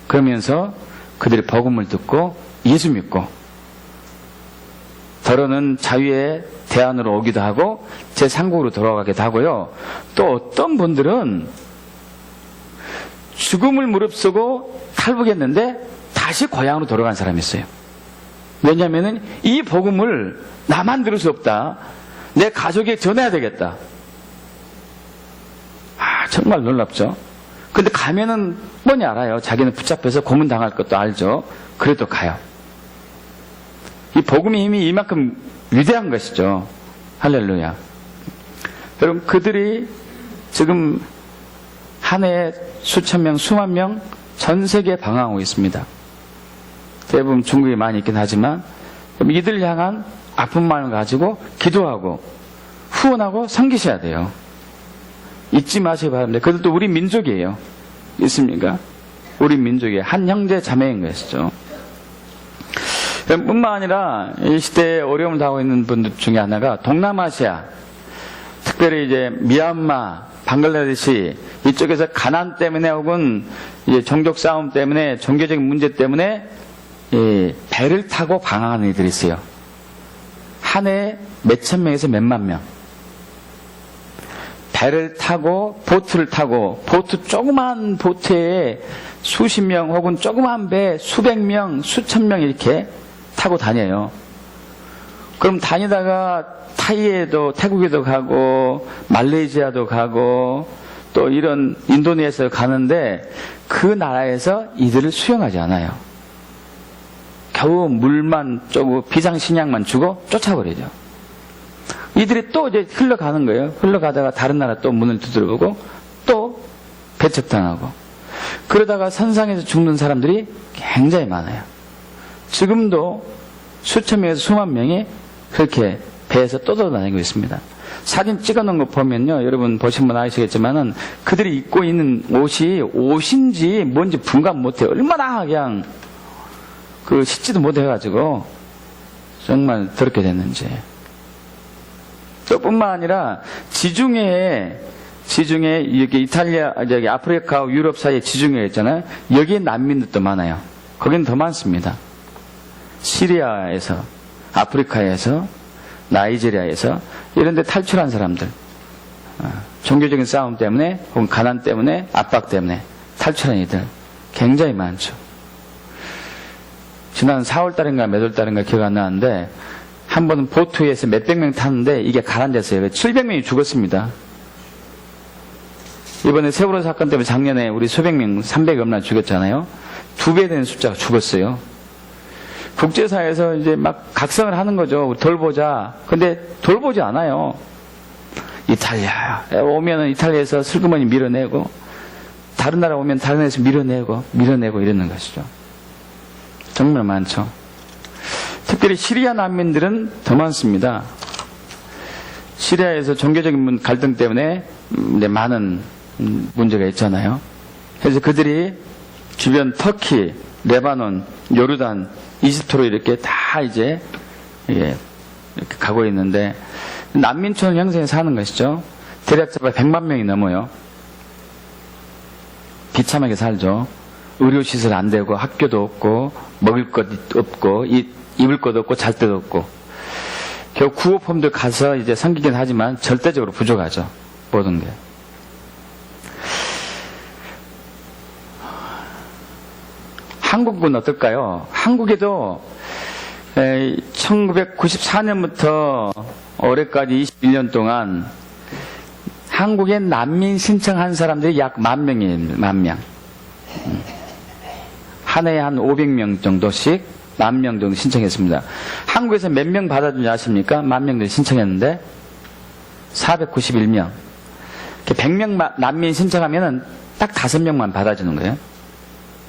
그러면서 그들이 복음을 듣고 예수 믿고 더러는 자유의 대안으로 오기도 하고 제3국으로 돌아가기도 하고요. 또 어떤 분들은 죽음을 무릅쓰고 탈북했는데 다시 고향으로 돌아간 사람이 있어요. 왜냐하면 이 복음을 나만 들을 수 없다. 내 가족에게 전해야 되겠다. 정말 놀랍죠. 근데 가면은 뻔히 알아요. 자기는 붙잡혀서 고문당할 것도 알죠. 그래도 가요. 이 복음의 힘이 이만큼 위대한 것이죠. 할렐루야. 여러분 그들이 지금 한 해에 수천 명, 수만 명 전 세계에 방황하고 있습니다. 대부분 중국에 많이 있긴 하지만 이들 향한 아픈 마음을 가지고 기도하고 후원하고 섬기셔야 돼요. 잊지 마시기 바랍니다. 그들도 우리 민족이에요. 있습니까? 우리 민족의 한 형제 자매인 것이죠. 뿐만 아니라 이 시대에 어려움을 당하고 있는 분들 중에 하나가 동남아시아, 특별히 이제 미얀마, 방글라데시 이쪽에서 가난 때문에 혹은 이제 종족 싸움 때문에 종교적인 문제 때문에 배를 타고 방황하는 이들이 있어요. 한 해에 몇천 명에서 몇만 명. 배를 타고 보트를 타고 보트 조그만 보트에 수십 명 혹은 조그만 배 수백 명 수천 명 이렇게 타고 다녀요. 그럼 다니다가 타이에도 태국에도 가고 말레이시아도 가고 또 이런 인도네시아도 가는데 그 나라에서 이들을 수용하지 않아요. 겨우 물만 쪼고 비상식량만 주고 쫓아버리죠. 이들이 또 이제 흘러가는 거예요. 흘러가다가 다른 나라 또 문을 두드려보고 또 배척당하고 그러다가 선상에서 죽는 사람들이 굉장히 많아요. 지금도 수천 명에서 수만 명이 그렇게 배에서 떠돌아다니고 있습니다. 사진 찍어놓은 거 보면요, 여러분 보신 분 아시겠지만은 그들이 입고 있는 옷이 옷인지 뭔지 분간 못해요. 얼마나 그냥 그 씻지도 못해가지고 정말 더럽게 됐는지. 또 뿐만 아니라 지중해에 여기 이탈리아, 저기 아프리카와 유럽 사이에 지중해 있잖아요. 여기에 난민들도 많아요. 거기는 더 많습니다. 시리아에서, 아프리카에서, 나이지리아에서 이런 데 탈출한 사람들, 종교적인 싸움 때문에 혹은 가난 때문에 압박 때문에 탈출한 이들 굉장히 많죠. 지난 4월달인가 몇 월달인가 기억 안 나는데 한 번은 보트에서 몇백 명 탔는데 이게 가라앉았어요. 700명이 죽었습니다. 이번에 세월호 사건 때문에 작년에 우리 수백 명, 300이 넘나 죽었잖아요. 2배 되는 숫자가 죽었어요. 국제사회에서 이제 막 각성을 하는 거죠. 돌보자. 근데 돌보지 않아요. 이탈리아 오면은 이탈리아에서 슬그머니 밀어내고, 다른 나라 오면 다른 나라에서 밀어내고 이러는 것이죠. 정말 많죠. 특별히 시리아 난민들은 더 많습니다. 시리아에서 종교적인 갈등 때문에 이제 많은 문제가 있잖아요. 그래서 그들이 주변 터키, 레바논, 요르단, 이집트로 이렇게 다 이제 이렇게 가고 있는데 난민촌 형성에 사는 것이죠. 대략 잡아 100만 명이 넘어요. 비참하게 살죠. 의료시설 안 되고 학교도 없고 먹을 것 없고 입을 것 없고 잘 데도 없고 겨우 구호품들 가서 이제 섬기긴 하지만 절대적으로 부족하죠. 모든 게. 한국은 어떨까요? 한국에도 1994년부터 올해까지 21년 동안 한국에 난민 신청한 사람들이 약 10,000명이에요. 10,000명. 한 해에 한 500명 정도씩 10,000명 정도 신청했습니다. 한국에서 몇 명 받아주는지 아십니까? 10,000명들 신청했는데 491명. 100명 난민 신청하면은 딱 5명만 받아주는 거예요.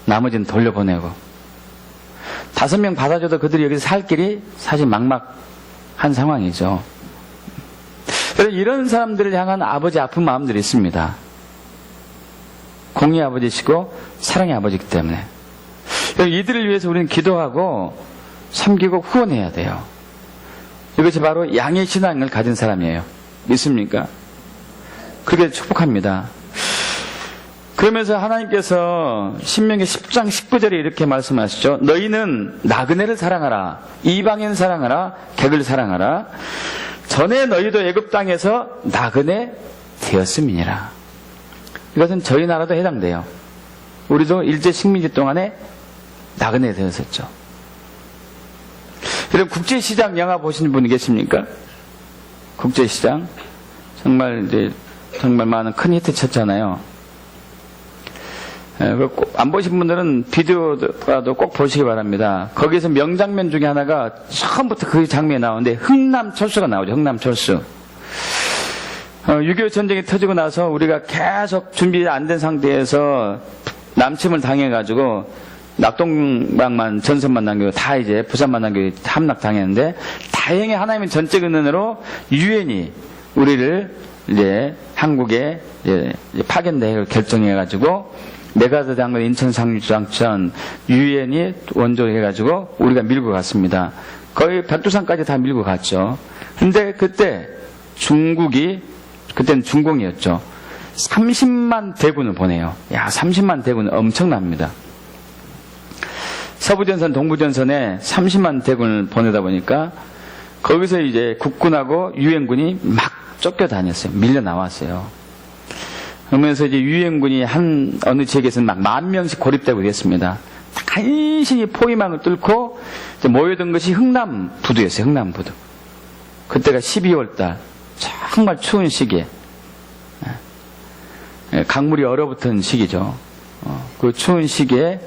나머지는 돌려보내고. 5명 받아줘도 그들이 여기서 살 길이 사실 막막한 상황이죠. 그래서 이런 사람들을 향한 아버지 아픈 마음들이 있습니다. 공의 아버지시고 사랑의 아버지이기 때문에. 이들을 위해서 우리는 기도하고 섬기고 후원해야 돼요. 이것이 바로 양의 신앙을 가진 사람이에요. 믿습니까? 그게 축복합니다. 그러면서 하나님께서 신명기 10장 19절에 이렇게 말씀하시죠. 너희는 나그네를 사랑하라. 이방인 사랑하라. 객을 사랑하라. 전에 너희도 애굽 땅에서 나그네 되었음이니라. 이것은 저희 나라도 해당돼요. 우리도 일제 식민지 동안에 나그네 되었었죠. 여러분 국제시장 영화 보신 분이 계십니까? 국제시장 정말 많은 큰 히트 쳤잖아요. 안 보신 분들은 비디오라도 꼭 보시기 바랍니다. 거기서 명장면 중에 하나가 처음부터 그 장면이 나오는데 흥남철수가 나오죠. 흥남철수. 6.25 전쟁이 터지고 나서 우리가 계속 준비 안 된 상태에서 남침을 당해가지고 낙동강만 전선만 남기고 다 이제 부산만 남기고 함락당했는데 다행히 하나님의 전적 은혜로 유엔이 우리를 이제 한국에 이제 파견대회를 결정해가지고 메가더 장군 인천 상륙작전 유엔이 원조해가지고 우리가 밀고 갔습니다. 거의 백두산까지 다 밀고 갔죠. 근데 그때 중국이 그때는 중공이었죠. 30만 대군을 보내요. 야, 30만 대군은 엄청납니다. 서부전선, 동부전선에 30만 대군을 보내다 보니까 거기서 이제 국군하고 유엔군이 막 쫓겨다녔어요. 밀려 나왔어요. 그러면서 이제 유엔군이 어느 지역에서는 막 10,000명씩 고립되고 이랬습니다. 간신히 포위망을 뚫고 모여든 것이 흥남부두였어요. 흥남부두. 그때가 12월 달. 정말 추운 시기에. 강물이 얼어붙은 시기죠. 그 추운 시기에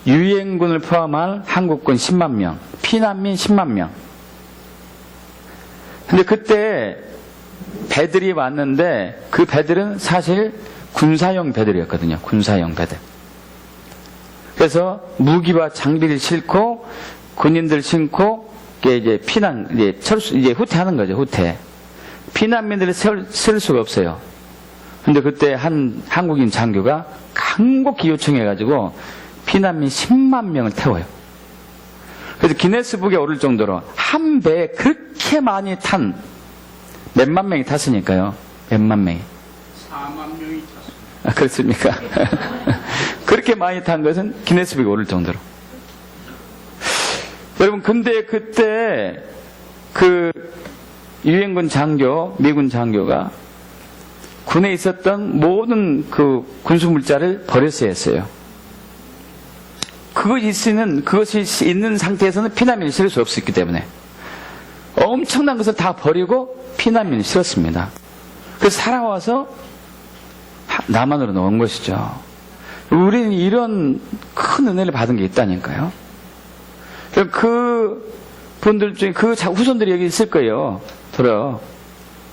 유엔군을 포함한 한국군 10만 명, 피난민 10만 명. 근데 그때 배들이 왔는데 그 배들은 사실 군사용 배들이었거든요. 군사용 배들. 그래서 무기와 장비를 싣고 군인들 싣고 이제 피난, 이제 후퇴하는 거죠. 후퇴. 피난민들을 쓸 수가 없어요. 근데 그때 한 한국인 장교가 간곡히 요청해가지고 피난민 10만 명을 태워요. 그래서 기네스북에 오를 정도로 한 배에 그렇게 많이 탄, 몇만 명이 탔으니까요. 몇만 명이. 4만 명이 탔습니다. 아, 그렇습니까? 그렇게 많이 탄 것은 기네스북에 오를 정도로. 여러분, 근데 그때 그 유엔군 장교, 미군 장교가 군에 있었던 모든 그 군수물자를 버렸어야 했어요. 그것이 있는 상태에서는 피난민을 실을 수 없었기 때문에 엄청난 것을 다 버리고 피난민을 실었습니다. 그래서 살아와서 남한으로 놓은 것이죠. 우리는 이런 큰 은혜를 받은 게 있다니까요. 그 분들 중에 그 후손들이 여기 있을 거예요. 들어요.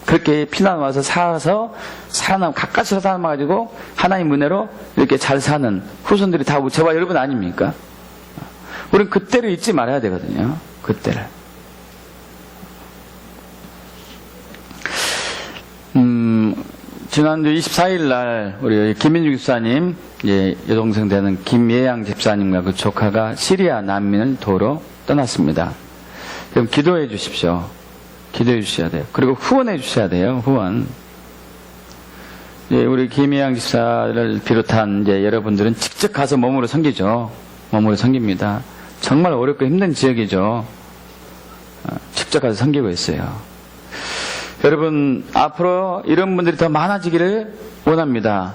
그렇게 피난 와서 살아서 가까스로 살아남아가지고 하나님 은혜로 이렇게 잘 사는 후손들이 다 저와 여러분 아닙니까? 우리는 그때를 잊지 말아야 되거든요. 그때를. 지난주 24일 날 우리 김민중 집사님, 여동생 되는 김예양 집사님과 그 조카가 시리아 난민을 도로 떠났습니다. 그럼 기도해 주십시오. 기도해 주셔야 돼요. 그리고 후원해 주셔야 돼요. 후원. 우리 김혜양 집사를 비롯한 여러분들은 직접 가서 몸으로 섬기죠. 몸으로 섬깁니다. 정말 어렵고 힘든 지역이죠. 직접 가서 섬기고 있어요. 여러분, 앞으로 이런 분들이 더 많아지기를 원합니다.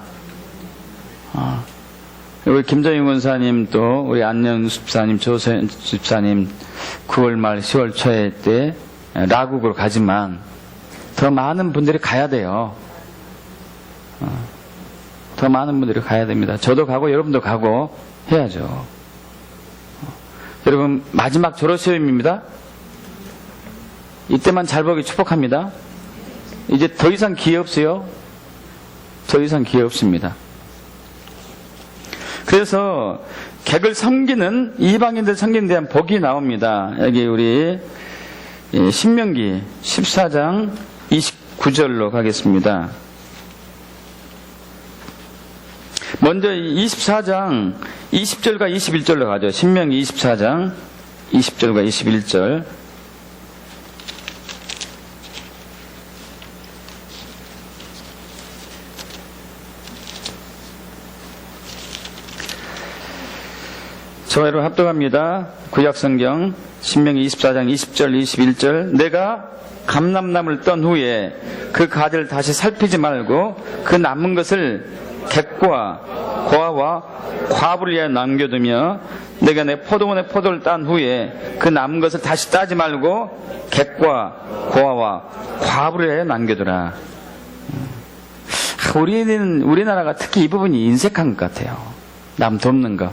우리 김정희 원사님, 또 우리 안녕 집사님, 조선 집사님 9월 말 10월 초에 때 라국으로 가지만 더 많은 분들이 가야 돼요. 더 많은 분들이 가야 됩니다. 저도 가고 여러분도 가고 해야죠. 여러분, 마지막 졸업시험입니다. 이때만 잘 보기 축복합니다. 이제 더 이상 기회 없어요. 더 이상 기회 없습니다. 그래서 객을 섬기는 이방인들 섬기는 대한 복이 나옵니다. 여기 우리 신명기 14장 29절로 가겠습니다. 먼저 24장 20절과 21절로 가죠. 신명기 24장 20절과 21절. 저와 여러분 합독합니다. 구약성경 신명기 24장 20절 21절. 내가 감람나무를 떤 후에 그 가지를 다시 살피지 말고 그 남은 것을 객과 고아와 과부를 위하여 남겨두며 내가 내 포도원의 포도를 딴 후에 그 남은 것을 다시 따지 말고 객과 고아와 과부를 위하여 남겨두라. 우리나라가 특히 이 부분이 인색한 것 같아요. 남 돕는 거.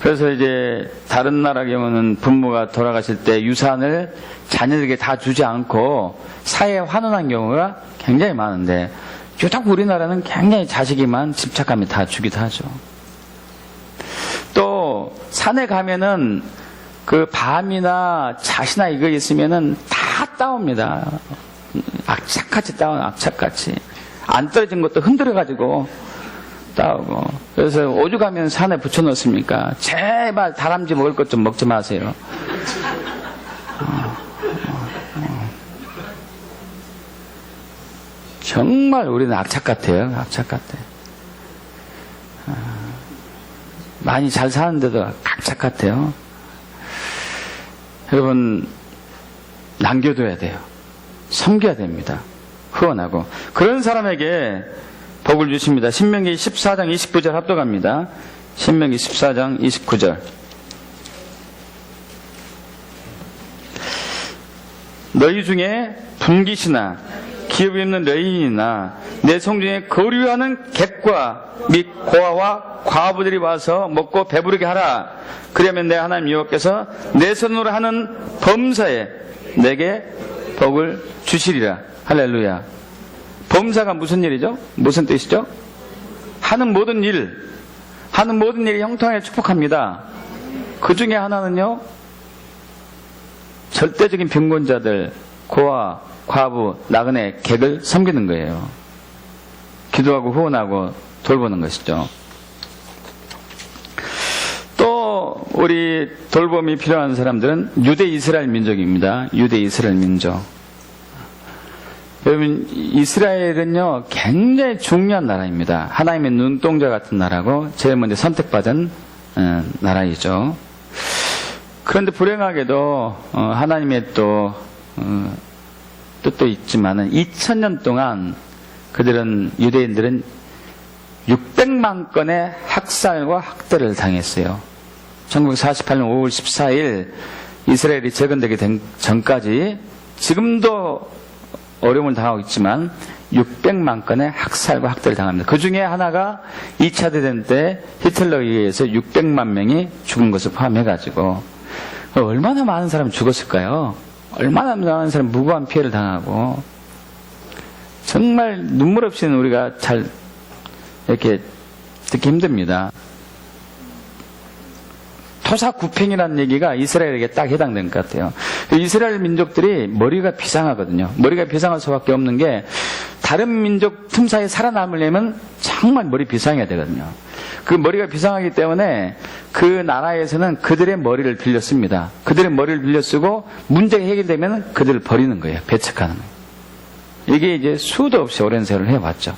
그래서 이제 다른 나라 경우는 부모가 돌아가실 때 유산을 자녀들에게 다 주지 않고 사회에 환원한 경우가 굉장히 많은데 유독 우리나라는 굉장히 자식이만 집착하면 다 주기도 하죠. 또 산에 가면은 그 밤이나 잣이나 이거 있으면은 다 따옵니다. 악착같이 따온 악착같이 안 떨어진 것도 흔들어가지고 따오고. 그래서 오죽하면 산에 붙여놓습니까? 제발 다람쥐 먹을 것 좀 먹지 마세요. 정말 우리는 악착 같아요. 악착 같아. 많이 잘 사는데도 악착 같아요. 여러분, 남겨둬야 돼요. 섬겨야 됩니다. 후원하고. 그런 사람에게 복을 주십니다. 신명기 14장 29절 합독합니다. 신명기 14장 29절. 너희 중에 분깃이나 기업이 없는 여인이나 내 성중에 거류하는 객과 및 고아와 과부들이 와서 먹고 배부르게 하라. 그러면 내 하나님 여호와께서 내 손으로 하는 범사에 내게 복을 주시리라. 할렐루야. 범사가 무슨 일이죠? 무슨 뜻이죠? 하는 모든 일이 형통하게 축복합니다. 그 중에 하나는요, 절대적인 빈곤자들, 고아, 과부, 나그네, 객을 섬기는 거예요. 기도하고 후원하고 돌보는 것이죠. 또 우리 돌봄이 필요한 사람들은 유대 이스라엘 민족입니다. 유대 이스라엘 민족. 여러분, 이스라엘은요 굉장히 중요한 나라입니다. 하나님의 눈동자 같은 나라고 제일 먼저 선택받은 나라이죠. 그런데 불행하게도 하나님의 또 뜻도 있지만은 2000년 동안 유대인들은 600만 건의 학살과 학대를 당했어요. 1948년 5월 14일 이스라엘이 재건되기 전까지 지금도 어려움을 당하고 있지만 600만 건의 학살과 학대를 당합니다. 그 중에 하나가 2차 대전 때 히틀러에 의해서 600만 명이 죽은 것을 포함해가지고 얼마나 많은 사람이 죽었을까요? 얼마나 많은 사람이 무고한 피해를 당하고 정말 눈물 없이는 우리가 잘 이렇게 듣기 힘듭니다. 토사구팽이라는 얘기가 이스라엘에게 딱 해당된 것 같아요. 이스라엘 민족들이 머리가 비상하거든요. 머리가 비상할 수밖에 없는 게 다른 민족 틈 사이에 살아남으려면 정말 머리 비상해야 되거든요. 그 머리가 비상하기 때문에 그 나라에서는 그들의 머리를 빌려 씁니다. 그들의 머리를 빌려 쓰고 문제가 해결되면 그들을 버리는 거예요. 배척하는 거예요. 이게 이제 수도 없이 오랜 세월을 해왔죠.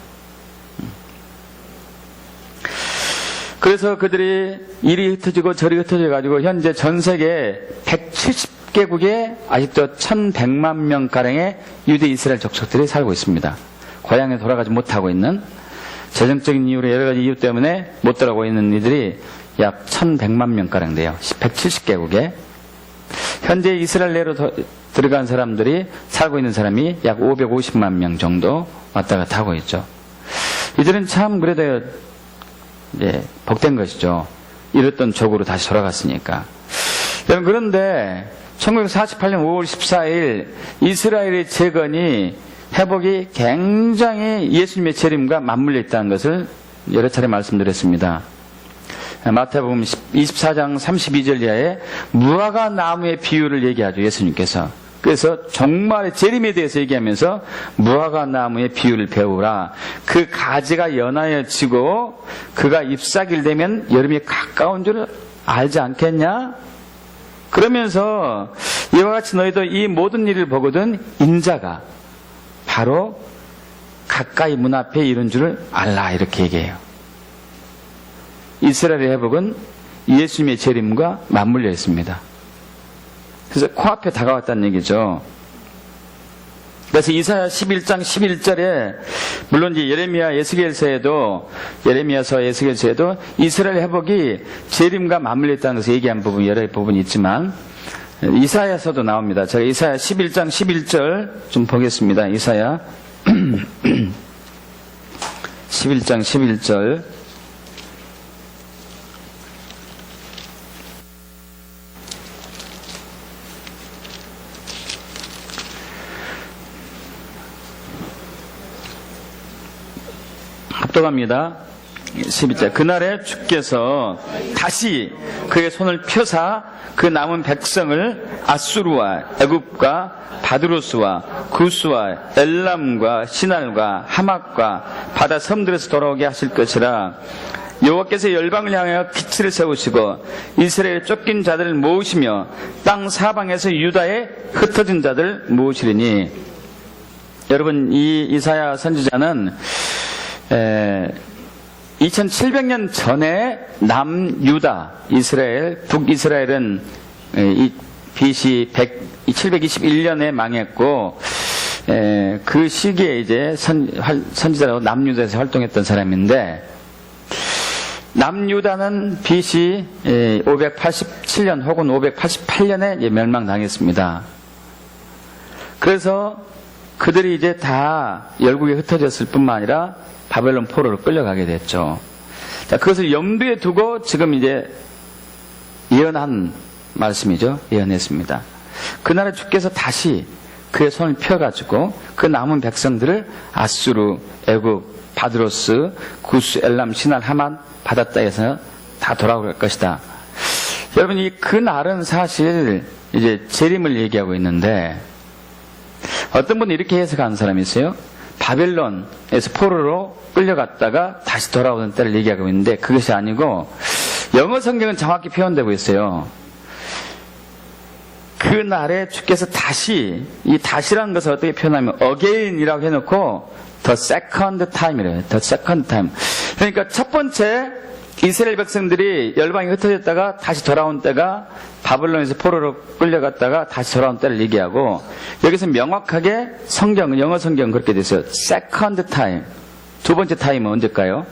그래서 그들이 이리 흩어지고 저리 흩어져 가지고 현재 전 세계 170개국에 아직도 1100만 명가량의 유대 이스라엘 족속들이 살고 있습니다. 고향에 돌아가지 못하고 있는 재정적인 이유로 여러 가지 이유 때문에 못 돌아가고 있는 이들이 약 1100만 명가량 돼요. 170개국에. 현재 이스라엘 내로 들어간 사람들이 살고 있는 사람이 약 550만 명 정도 왔다 갔다 하고 있죠. 이들은 참 그래도 복된 것이죠. 이랬던 족으로 다시 돌아갔으니까. 여러분, 그런데 1948년 5월 14일 이스라엘의 재건이 회복이 굉장히 예수님의 재림과 맞물려 있다는 것을 여러 차례 말씀드렸습니다. 마태복음 24장 32절 이하에 무화과 나무의 비유를 얘기하죠. 예수님께서. 그래서 종말의 재림에 대해서 얘기하면서 무화과 나무의 비유를 배우라. 그 가지가 연하여지고 그가 잎사귀를 대면 여름이 가까운 줄 알지 않겠냐? 그러면서 이와 같이 너희도 이 모든 일을 보거든 인자가 바로 가까이 문 앞에 이른 줄을 알라. 이렇게 얘기해요. 이스라엘의 회복은 예수님의 재림과 맞물려 있습니다. 그래서 코앞에 다가왔다는 얘기죠. 그래서 이사야 11장 11절에 물론 이제 예레미야서 에스겔서에도 이스라엘 회복이 재림과 맞물려 있다는 것을 얘기한 부분이 여러 부분이 있지만 이사야서도 나옵니다. 제가 이사야 11장 11절 좀 보겠습니다. 이사야 11장 11절 합독합니다. 12절. 그날에 주께서 다시 그의 손을 펴사 그 남은 백성을 아수르와 애굽과 바드로스와 구스와 엘람과 시날과 하맛과 바다 섬들에서 돌아오게 하실 것이라. 여호와께서 열방을 향하여 빛을 세우시고 이스라엘에 쫓긴 자들을 모으시며 땅 사방에서 유다에 흩어진 자들을 모으시리니. 여러분, 이 이사야 선지자는 2700년 전에 남유다, 이스라엘, 북이스라엘은 이 BC 721년에 망했고, 그 시기에 이제 선지자로 남유다에서 활동했던 사람인데, 남유다는 BC 587년 혹은 588년에 멸망당했습니다. 그래서 그들이 이제 다 열국에 흩어졌을 뿐만 아니라 바벨론 포로로 끌려가게 됐죠. 자, 그것을 염두에 두고 지금 이제 예언한 말씀이죠. 예언했습니다. 그날에 주께서 다시 그의 손을 펴가지고 그 남은 백성들을 아수르, 애굽, 바드로스, 구스, 엘람, 시날, 하만 바닷가에서 다 돌아올 것이다. 여러분, 그 날은 사실 이제 재림을 얘기하고 있는데, 어떤 분이 이렇게 해석하는 사람이 있어요. 바벨론에서 포로로 끌려갔다가 다시 돌아오는 때를 얘기하고 있는데, 그것이 아니고 영어 성경은 정확히 표현되고 있어요. 그 날에 주께서 다시, 이 다시라는 것을 어떻게 표현하면 again이라고 해놓고 the second time이래요. the second time. 그러니까 첫 번째 이스라엘 백성들이 열방에 흩어졌다가 다시 돌아온 때가 바벨론에서 포로로 끌려갔다가 다시 돌아온 때를 얘기하고, 여기서 명확하게 영어 성경은 그렇게 돼 있어요. second time. 두 번째 타임은 언제일까요?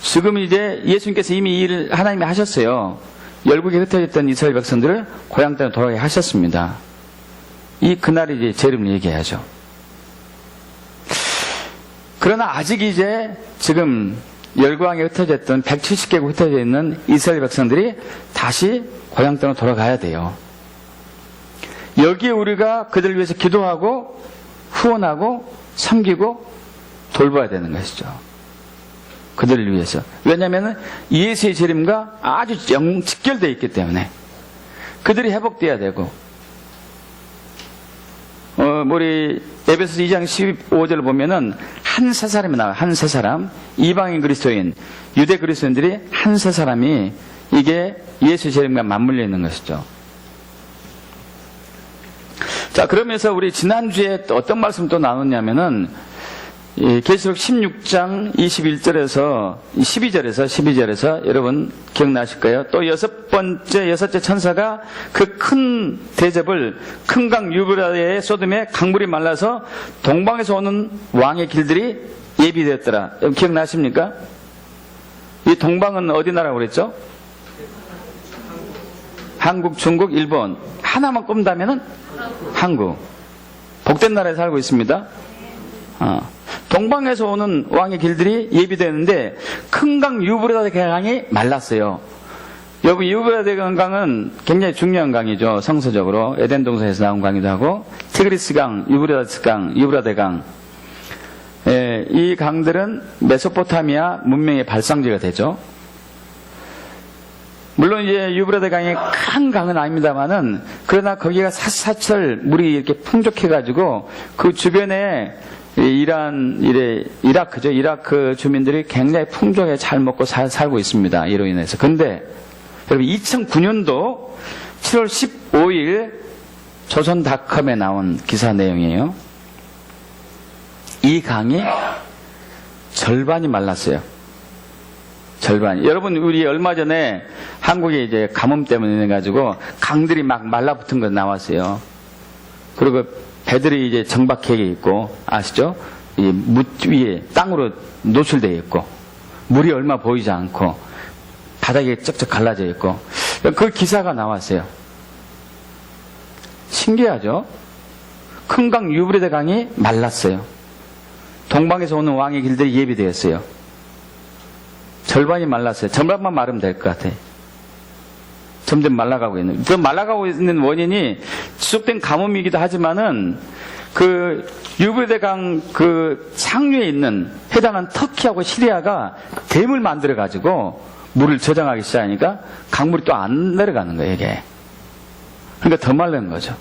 지금 이제 예수님께서 이미 이 일을 하나님이 하셨어요. 열국에 흩어졌던 이스라엘 백성들을 고향 땅에 돌아가게 하셨습니다. 그날이 이제 재림을 얘기해야죠. 그러나 아직 이제 지금 열국에 흩어졌던 170개국 흩어져 있는 이스라엘 백성들이 다시 고향 땅으로 돌아가야 돼요. 여기에 우리가 그들을 위해서 기도하고 후원하고 섬기고 돌봐야 되는 것이죠. 그들을 위해서. 왜냐하면 예수의 재림과 아주 직결되어 있기 때문에 그들이 회복돼야 되고, 우리 에베소서 2장 15절을 보면은 한 세 사람이 나와요. 한 세 사람. 이방인 그리스도인, 유대 그리스도인들이 한 세 사람이 이게 예수의 재림과 맞물려 있는 것이죠. 자, 그러면서 우리 지난주에 또 어떤 말씀 또 나눴냐면은, 계시록 16장 21절에서 12절에서 여러분 기억나실 거예요. 또 여섯째 천사가 그 큰 대접을 큰 강 유브라데의 소돔에 강물이 말라서 동방에서 오는 왕의 길들이 예비되었더라. 여러분 기억나십니까? 이 동방은 어디 나라고 그랬죠? 한국, 중국, 일본. 하나만 꼽는다면은 한국. 복된 나라에 살고 있습니다. 동방에서 오는 왕의 길들이 예비되는데 큰 강 유브라데 강이 말랐어요. 여기 유브라데 강은 굉장히 중요한 강이죠. 성서적으로 에덴 동산에서 나온 강이기도 하고, 티그리스 강, 유브라데스 강, 유브라데 강. 이 강들은 메소포타미아 문명의 발상지가 되죠. 물론 이제 유브라데 강이 큰 강은 아닙니다만은, 그러나 거기가 사철 물이 이렇게 풍족해가지고 그 주변에 이라크죠. 이라크 주민들이 굉장히 풍족하게 잘 먹고 살고 있습니다. 이로 인해서. 근데 여러분 2009년도 7월 15일 조선닷컴에 나온 기사 내용이에요. 이 강이 절반이 말랐어요. 절반이. 여러분, 우리 얼마 전에 한국에 이제 가뭄 때문에 가지고 강들이 막 말라붙은 거 나왔어요. 그리고 배들이 이제 정박해 있고, 아시죠? 이 무 위에 땅으로 노출되어 있고, 물이 얼마 보이지 않고, 바닥에 쩍쩍 갈라져 있고, 그 기사가 나왔어요. 신기하죠? 큰 강 유브라데 강이 말랐어요. 동방에서 오는 왕의 길들이 예비되었어요. 절반이 말랐어요. 절반만 마르면 될 것 같아요. 점점 말라가고 있는. 그 말라가고 있는 원인이 지속된 가뭄이기도 하지만은 그 유브라데 강 그 상류에 있는 해당한 터키하고 시리아가 댐을 만들어 가지고 물을 저장하기 시작하니까 강물이 또 안 내려가는 거예요, 이게. 그러니까 더 마른 거죠.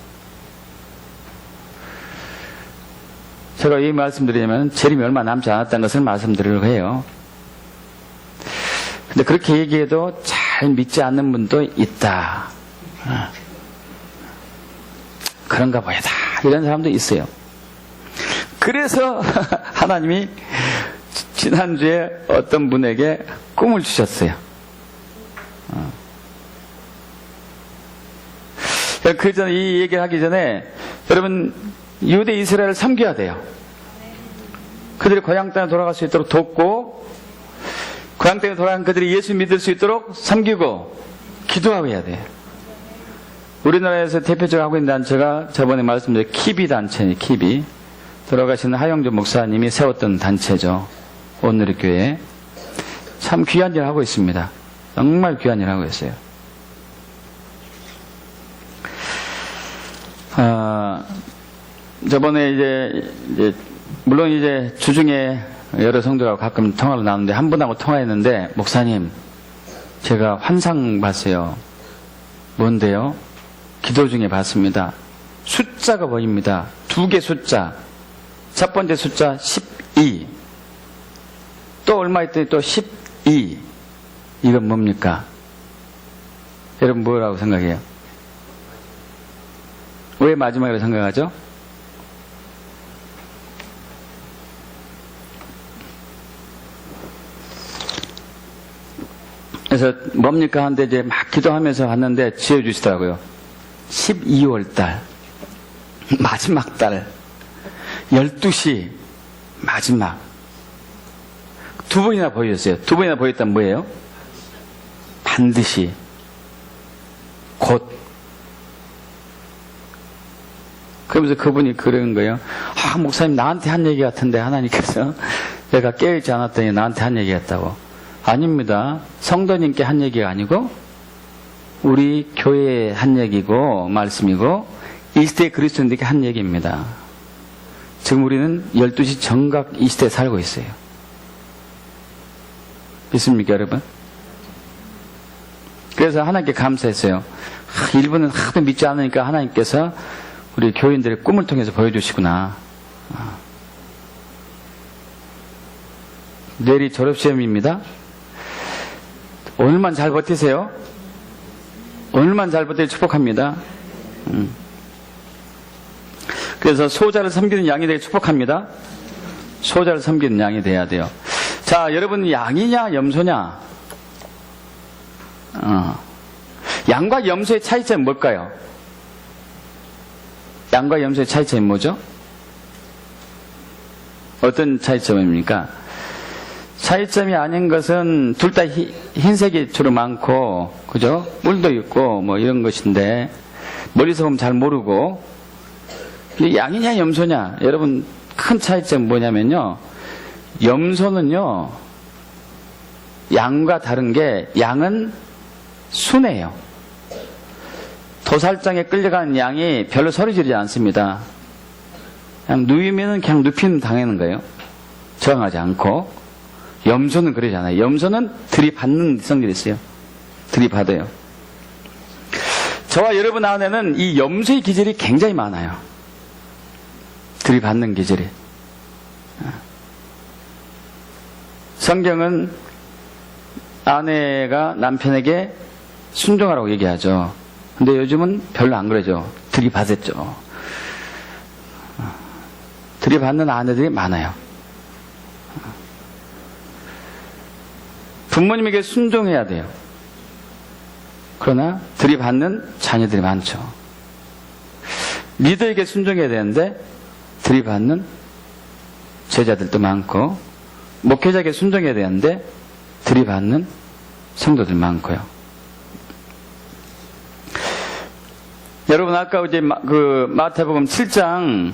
제가 이 말씀드리면 재림이 얼마 남지 않았다는 것을 말씀드리려고 해요. 근데 그렇게 얘기해도 잘 믿지 않는 분도 있다. 그런가 보다. 이런 사람도 있어요. 그래서 하나님이 지난주에 어떤 분에게 꿈을 주셨어요. 그 전에 이 얘기를 하기 전에 여러분 유대 이스라엘을 섬겨야 돼요. 그들이 고향 땅에 돌아갈 수 있도록 돕고 고향 땅에 돌아간 그들이 예수 믿을 수 있도록 섬기고 기도하고 해야 돼요. 우리나라에서 대표적으로 하고 있는 단체가 저번에 말씀드린 키비 단체니 키비. 돌아가신 하영조 목사님이 세웠던 단체죠. 오늘의 교회. 참 귀한 일 하고 있습니다. 정말 귀한 일 하고 있어요. 저번에 이제 물론 이제 주중에 여러 성도가 가끔 통화를 나누는데 한 분하고 통화했는데 목사님 제가 환상 봤어요. 뭔데요? 기도 중에 봤습니다. 숫자가 보입니다. 2개 숫자. 첫 번째 숫자 12. 또 얼마 있더니 또 12. 이건 뭡니까? 여러분 뭐라고 생각해요? 왜 마지막이라고 생각하죠? 그래서 뭡니까 하는데 이제 막 기도하면서 왔는데 지어주시더라고요. 12월 달 마지막 달 12시 마지막 두 번이나 보였어요. 두 번이나 보였다면 뭐예요? 반드시 곧. 그러면서 그분이 그러는 거예요. 아 목사님 나한테 한 얘기 같은데 하나님께서 내가 깨어있지 않았더니 나한테 한 얘기 했다고. 아닙니다. 성도님께 한 얘기가 아니고 우리 교회에 한 얘기고 말씀이고 이 시대의 그리스도인들에게 한 얘기입니다. 지금 우리는 12시 정각 이 시대에 살고 있어요. 믿습니까 여러분? 그래서 하나님께 감사했어요. 일부는 하도 믿지 않으니까 하나님께서 우리 교인들의 꿈을 통해서 보여주시구나. 내일이 졸업시험입니다. 오늘만 잘 버티세요. 오늘만 잘 버티길 축복합니다. 그래서 소자를 섬기는 양이 되게 축복합니다. 소자를 섬기는 양이 돼야 돼요. 자, 여러분 양이냐 염소냐? 양과 염소의 차이점은 뭘까요? 양과 염소의 차이점이 뭐죠? 어떤 차이점입니까? 차이점이 아닌 것은 둘 다 흰색이 주로 많고, 그죠? 뿔도 있고, 뭐 이런 것인데, 멀리서 보면 잘 모르고, 양이냐, 염소냐? 여러분, 큰 차이점은 뭐냐면요. 염소는요, 양과 다른 게, 양은 순해요. 도살장에 끌려가는 양이 별로 소리 지르지 않습니다. 그냥 누이면은 그냥 눕히면 당하는 거예요. 저항하지 않고. 염소는 그러지 않아요. 염소는 들이받는 성질이 있어요. 들이받아요. 저와 여러분 안에는 이 염소의 기질이 굉장히 많아요. 들이받는 기질이. 성경은 아내가 남편에게 순종하라고 얘기하죠. 근데 요즘은 별로 안 그러죠. 들이받았죠. 들이받는 아내들이 많아요. 부모님에게 순종해야 돼요. 그러나 들이받는 자녀들이 많죠. 리더에게 순종해야 되는데 들이받는 제자들도 많고, 목회자에게 순종해야 되는데 들이받는 성도들 많고요. 여러분 아까 이제 그 마태복음 7장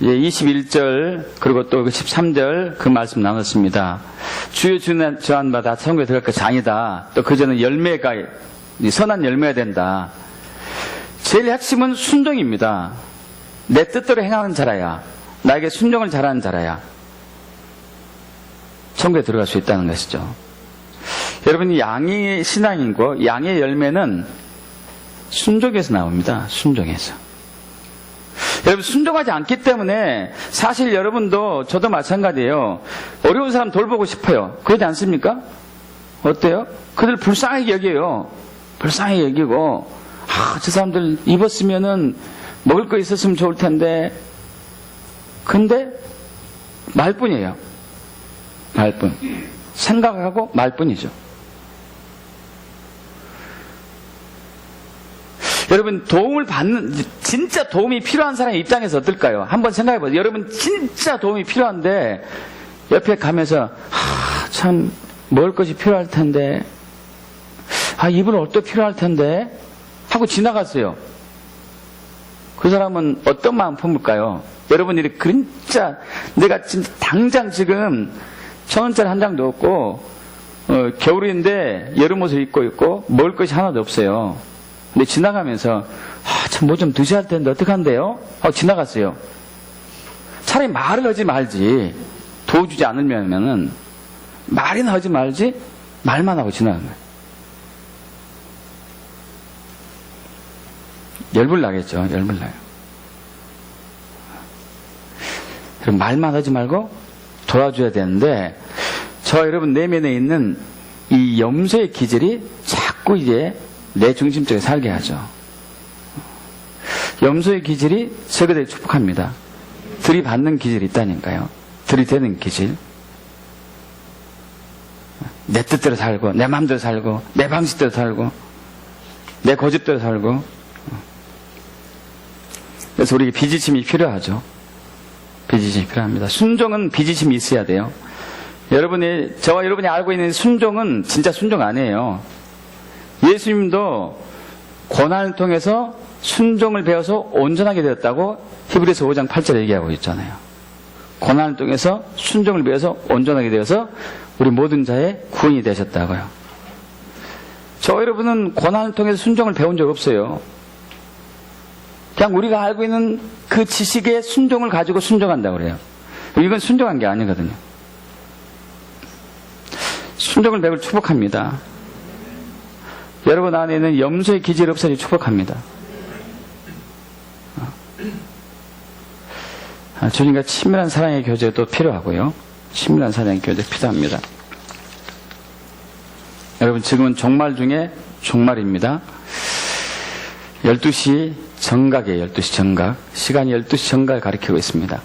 21절 그리고 또 13절 그 말씀 나눴습니다. 주여 주는 저한마다 천국에 들어갈 것이 아니다. 또 그전에 열매가 선한 열매가 된다. 제일 핵심은 순종입니다. 내 뜻대로 행하는 자라야, 나에게 순종을 잘하는 자라야 천국에 들어갈 수 있다는 것이죠. 여러분 양의 신앙이고 양의 열매는 순종에서 나옵니다. 순종에서. 여러분 순종하지 않기 때문에 사실 여러분도 저도 마찬가지예요. 어려운 사람 돌보고 싶어요. 그러지 않습니까? 어때요? 그들 불쌍하게 여겨요. 불쌍하게 여기고 저 사람들 입었으면은 먹을 거 있었으면 좋을 텐데 근데 말뿐이에요. 말뿐. 생각하고 말뿐이죠. 여러분 도움을 받는, 진짜 도움이 필요한 사람의 입장에서 어떨까요? 한번 생각해 보세요. 여러분 진짜 도움이 필요한데 옆에 가면서 참 먹을 것이 필요할 텐데, 이불 옷도 필요할 텐데 하고 지나갔어요. 그 사람은 어떤 마음 품을까요? 여러분들이 진짜 내가 진짜 당장 지금 1,000원짜리 한 장도 없고 겨울인데 여름 옷을 입고 있고 먹을 것이 하나도 없어요. 근데 지나가면서 참 뭐 좀 드셔야 할 텐데 어떡한데요? 하고 지나갔어요. 차라리 말을 하지 말지. 도와주지 않으면은 말이나 하지 말지 말만 하고 지나간 거예요. 열불 나겠죠. 열불 나요. 그럼 말만 하지 말고 도와줘야 되는데, 저 여러분 내면에 있는 이 염소의 기질이 자꾸 이제 내 중심적으로 살게 하죠. 염소의 기질이 저에게 축복합니다. 들이받는 기질이 있다니까요. 들이대는 기질. 내 뜻대로 살고, 내 마음대로 살고, 내 방식대로 살고, 내 고집대로 살고. 그래서 우리에게 비지침이 필요하죠. 비지침이 필요합니다. 순종은 비지침이 있어야 돼요. 저와 여러분이 알고 있는 순종은 진짜 순종 아니에요. 예수님도 고난을 통해서 순종을 배워서 온전하게 되었다고 히브리서 5장 8절에 얘기하고 있잖아요. 고난을 통해서 순종을 배워서 온전하게 되어서 우리 모든 자의 구원이 되셨다고요. 저 여러분은 고난을 통해서 순종을 배운 적 없어요. 그냥 우리가 알고 있는 그 지식의 순종을 가지고 순종한다고 그래요. 이건 순종한 게 아니거든요. 순종을 배울 축복합니다. 여러분 안에 있는 염소의 기질이 없어지기 축복합니다. 주님과 친밀한 사랑의 교제도 필요하고요. 친밀한 사랑의 교제 필요합니다. 여러분 지금은 종말 중에 종말입니다. 12시 정각이에요. 12시 정각. 시간이 12시 정각을 가리키고 있습니다.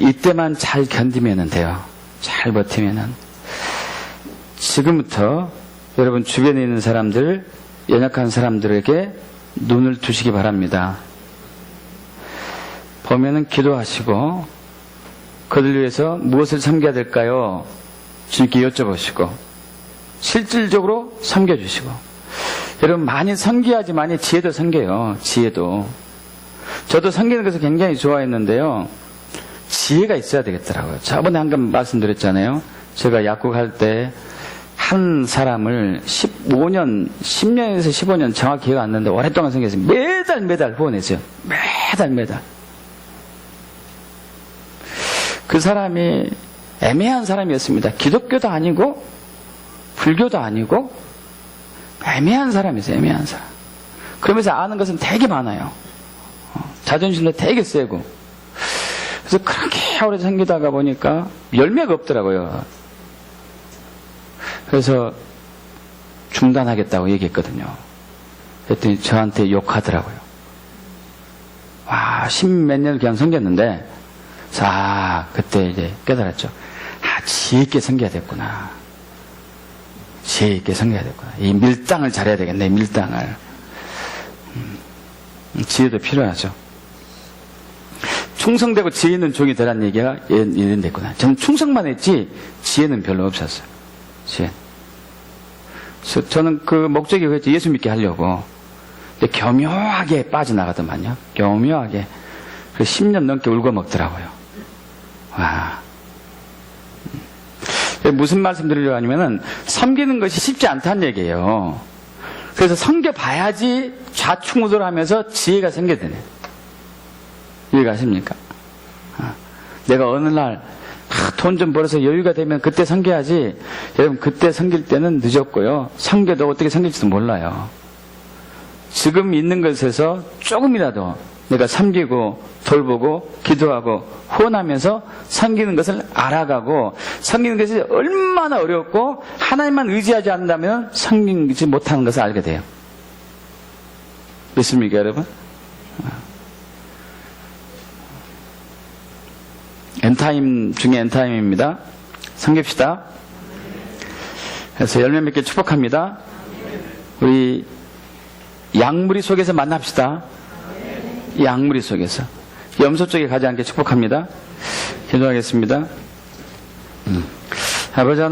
이때만 잘 견디면 돼요. 잘 버티면은. 지금부터 여러분 주변에 있는 사람들, 연약한 사람들에게 눈을 두시기 바랍니다. 보면은 기도하시고 그들 위해서 무엇을 섬겨야 될까요? 주님께 여쭤보시고 실질적으로 섬겨주시고. 여러분 많이 섬겨야지만이 지혜도 섬겨요. 지혜도. 저도 섬기는 것을 굉장히 좋아했는데요. 지혜가 있어야 되겠더라고요. 저번에 한번 말씀드렸잖아요. 제가 약국할 때 한 사람을 10년에서 15년 정확히 기억 안 나는데 오랫동안 섬겼어요. 매달 후원했어요. 매달. 그 사람이 애매한 사람이었습니다. 기독교도 아니고 불교도 아니고 애매한 사람이었어요. 애매한 사람. 그러면서 아는 것은 되게 많아요. 자존심도 되게 세고. 그래서 그렇게 오래 섬기다가 보니까 열매가 없더라고요. 그래서 중단하겠다고 얘기했거든요. 그랬더니 저한테 욕하더라고요. 와, 10몇 년을 그냥 섬겼는데, 자, 그때 이제 깨달았죠. 지혜 있게 섬겨야 됐구나. 지혜 있게 섬겨야 됐구나. 이 밀당을 잘해야 되겠네, 밀당을. 지혜도 필요하죠. 충성되고 지혜 있는 종이 되라는 얘기가 이런 됐구나. 저는 충성만 했지, 지혜는 별로 없었어요. 지혜. 그래서 저는 그 목적이 그랬죠. 예수 믿게 하려고. 근데 교묘하게 빠져나가더만요. 교묘하게. 그 10년 넘게 울고 먹더라고요. 와. 무슨 말씀 드리려고 하냐면은, 섬기는 것이 쉽지 않다는 얘기예요. 그래서 섬겨봐야지 좌충우돌 하면서 지혜가 생겨드네. 이해가십니까? 내가 어느 날, 돈 좀 벌어서 여유가 되면 그때 섬겨야지. 여러분, 그때 섬길 때는 늦었고요. 섬겨도 어떻게 섬길지도 몰라요. 지금 있는 것에서 조금이라도 내가 섬기고 돌보고 기도하고 후원하면서 섬기는 것을 알아가고, 섬기는 것이 얼마나 어렵고 하나님만 의지하지 않는다면 섬기지 못하는 것을 알게 돼요. 믿습니까, 여러분? 엔타임 중에 엔타임입니다. 섬깁시다. 그래서 열매 맺게 축복합니다. 우리 양무리 속에서 만납시다. 양무리 속에서. 염소 쪽에 가지 않게 축복합니다. 기도하겠습니다. 아버지 하나님,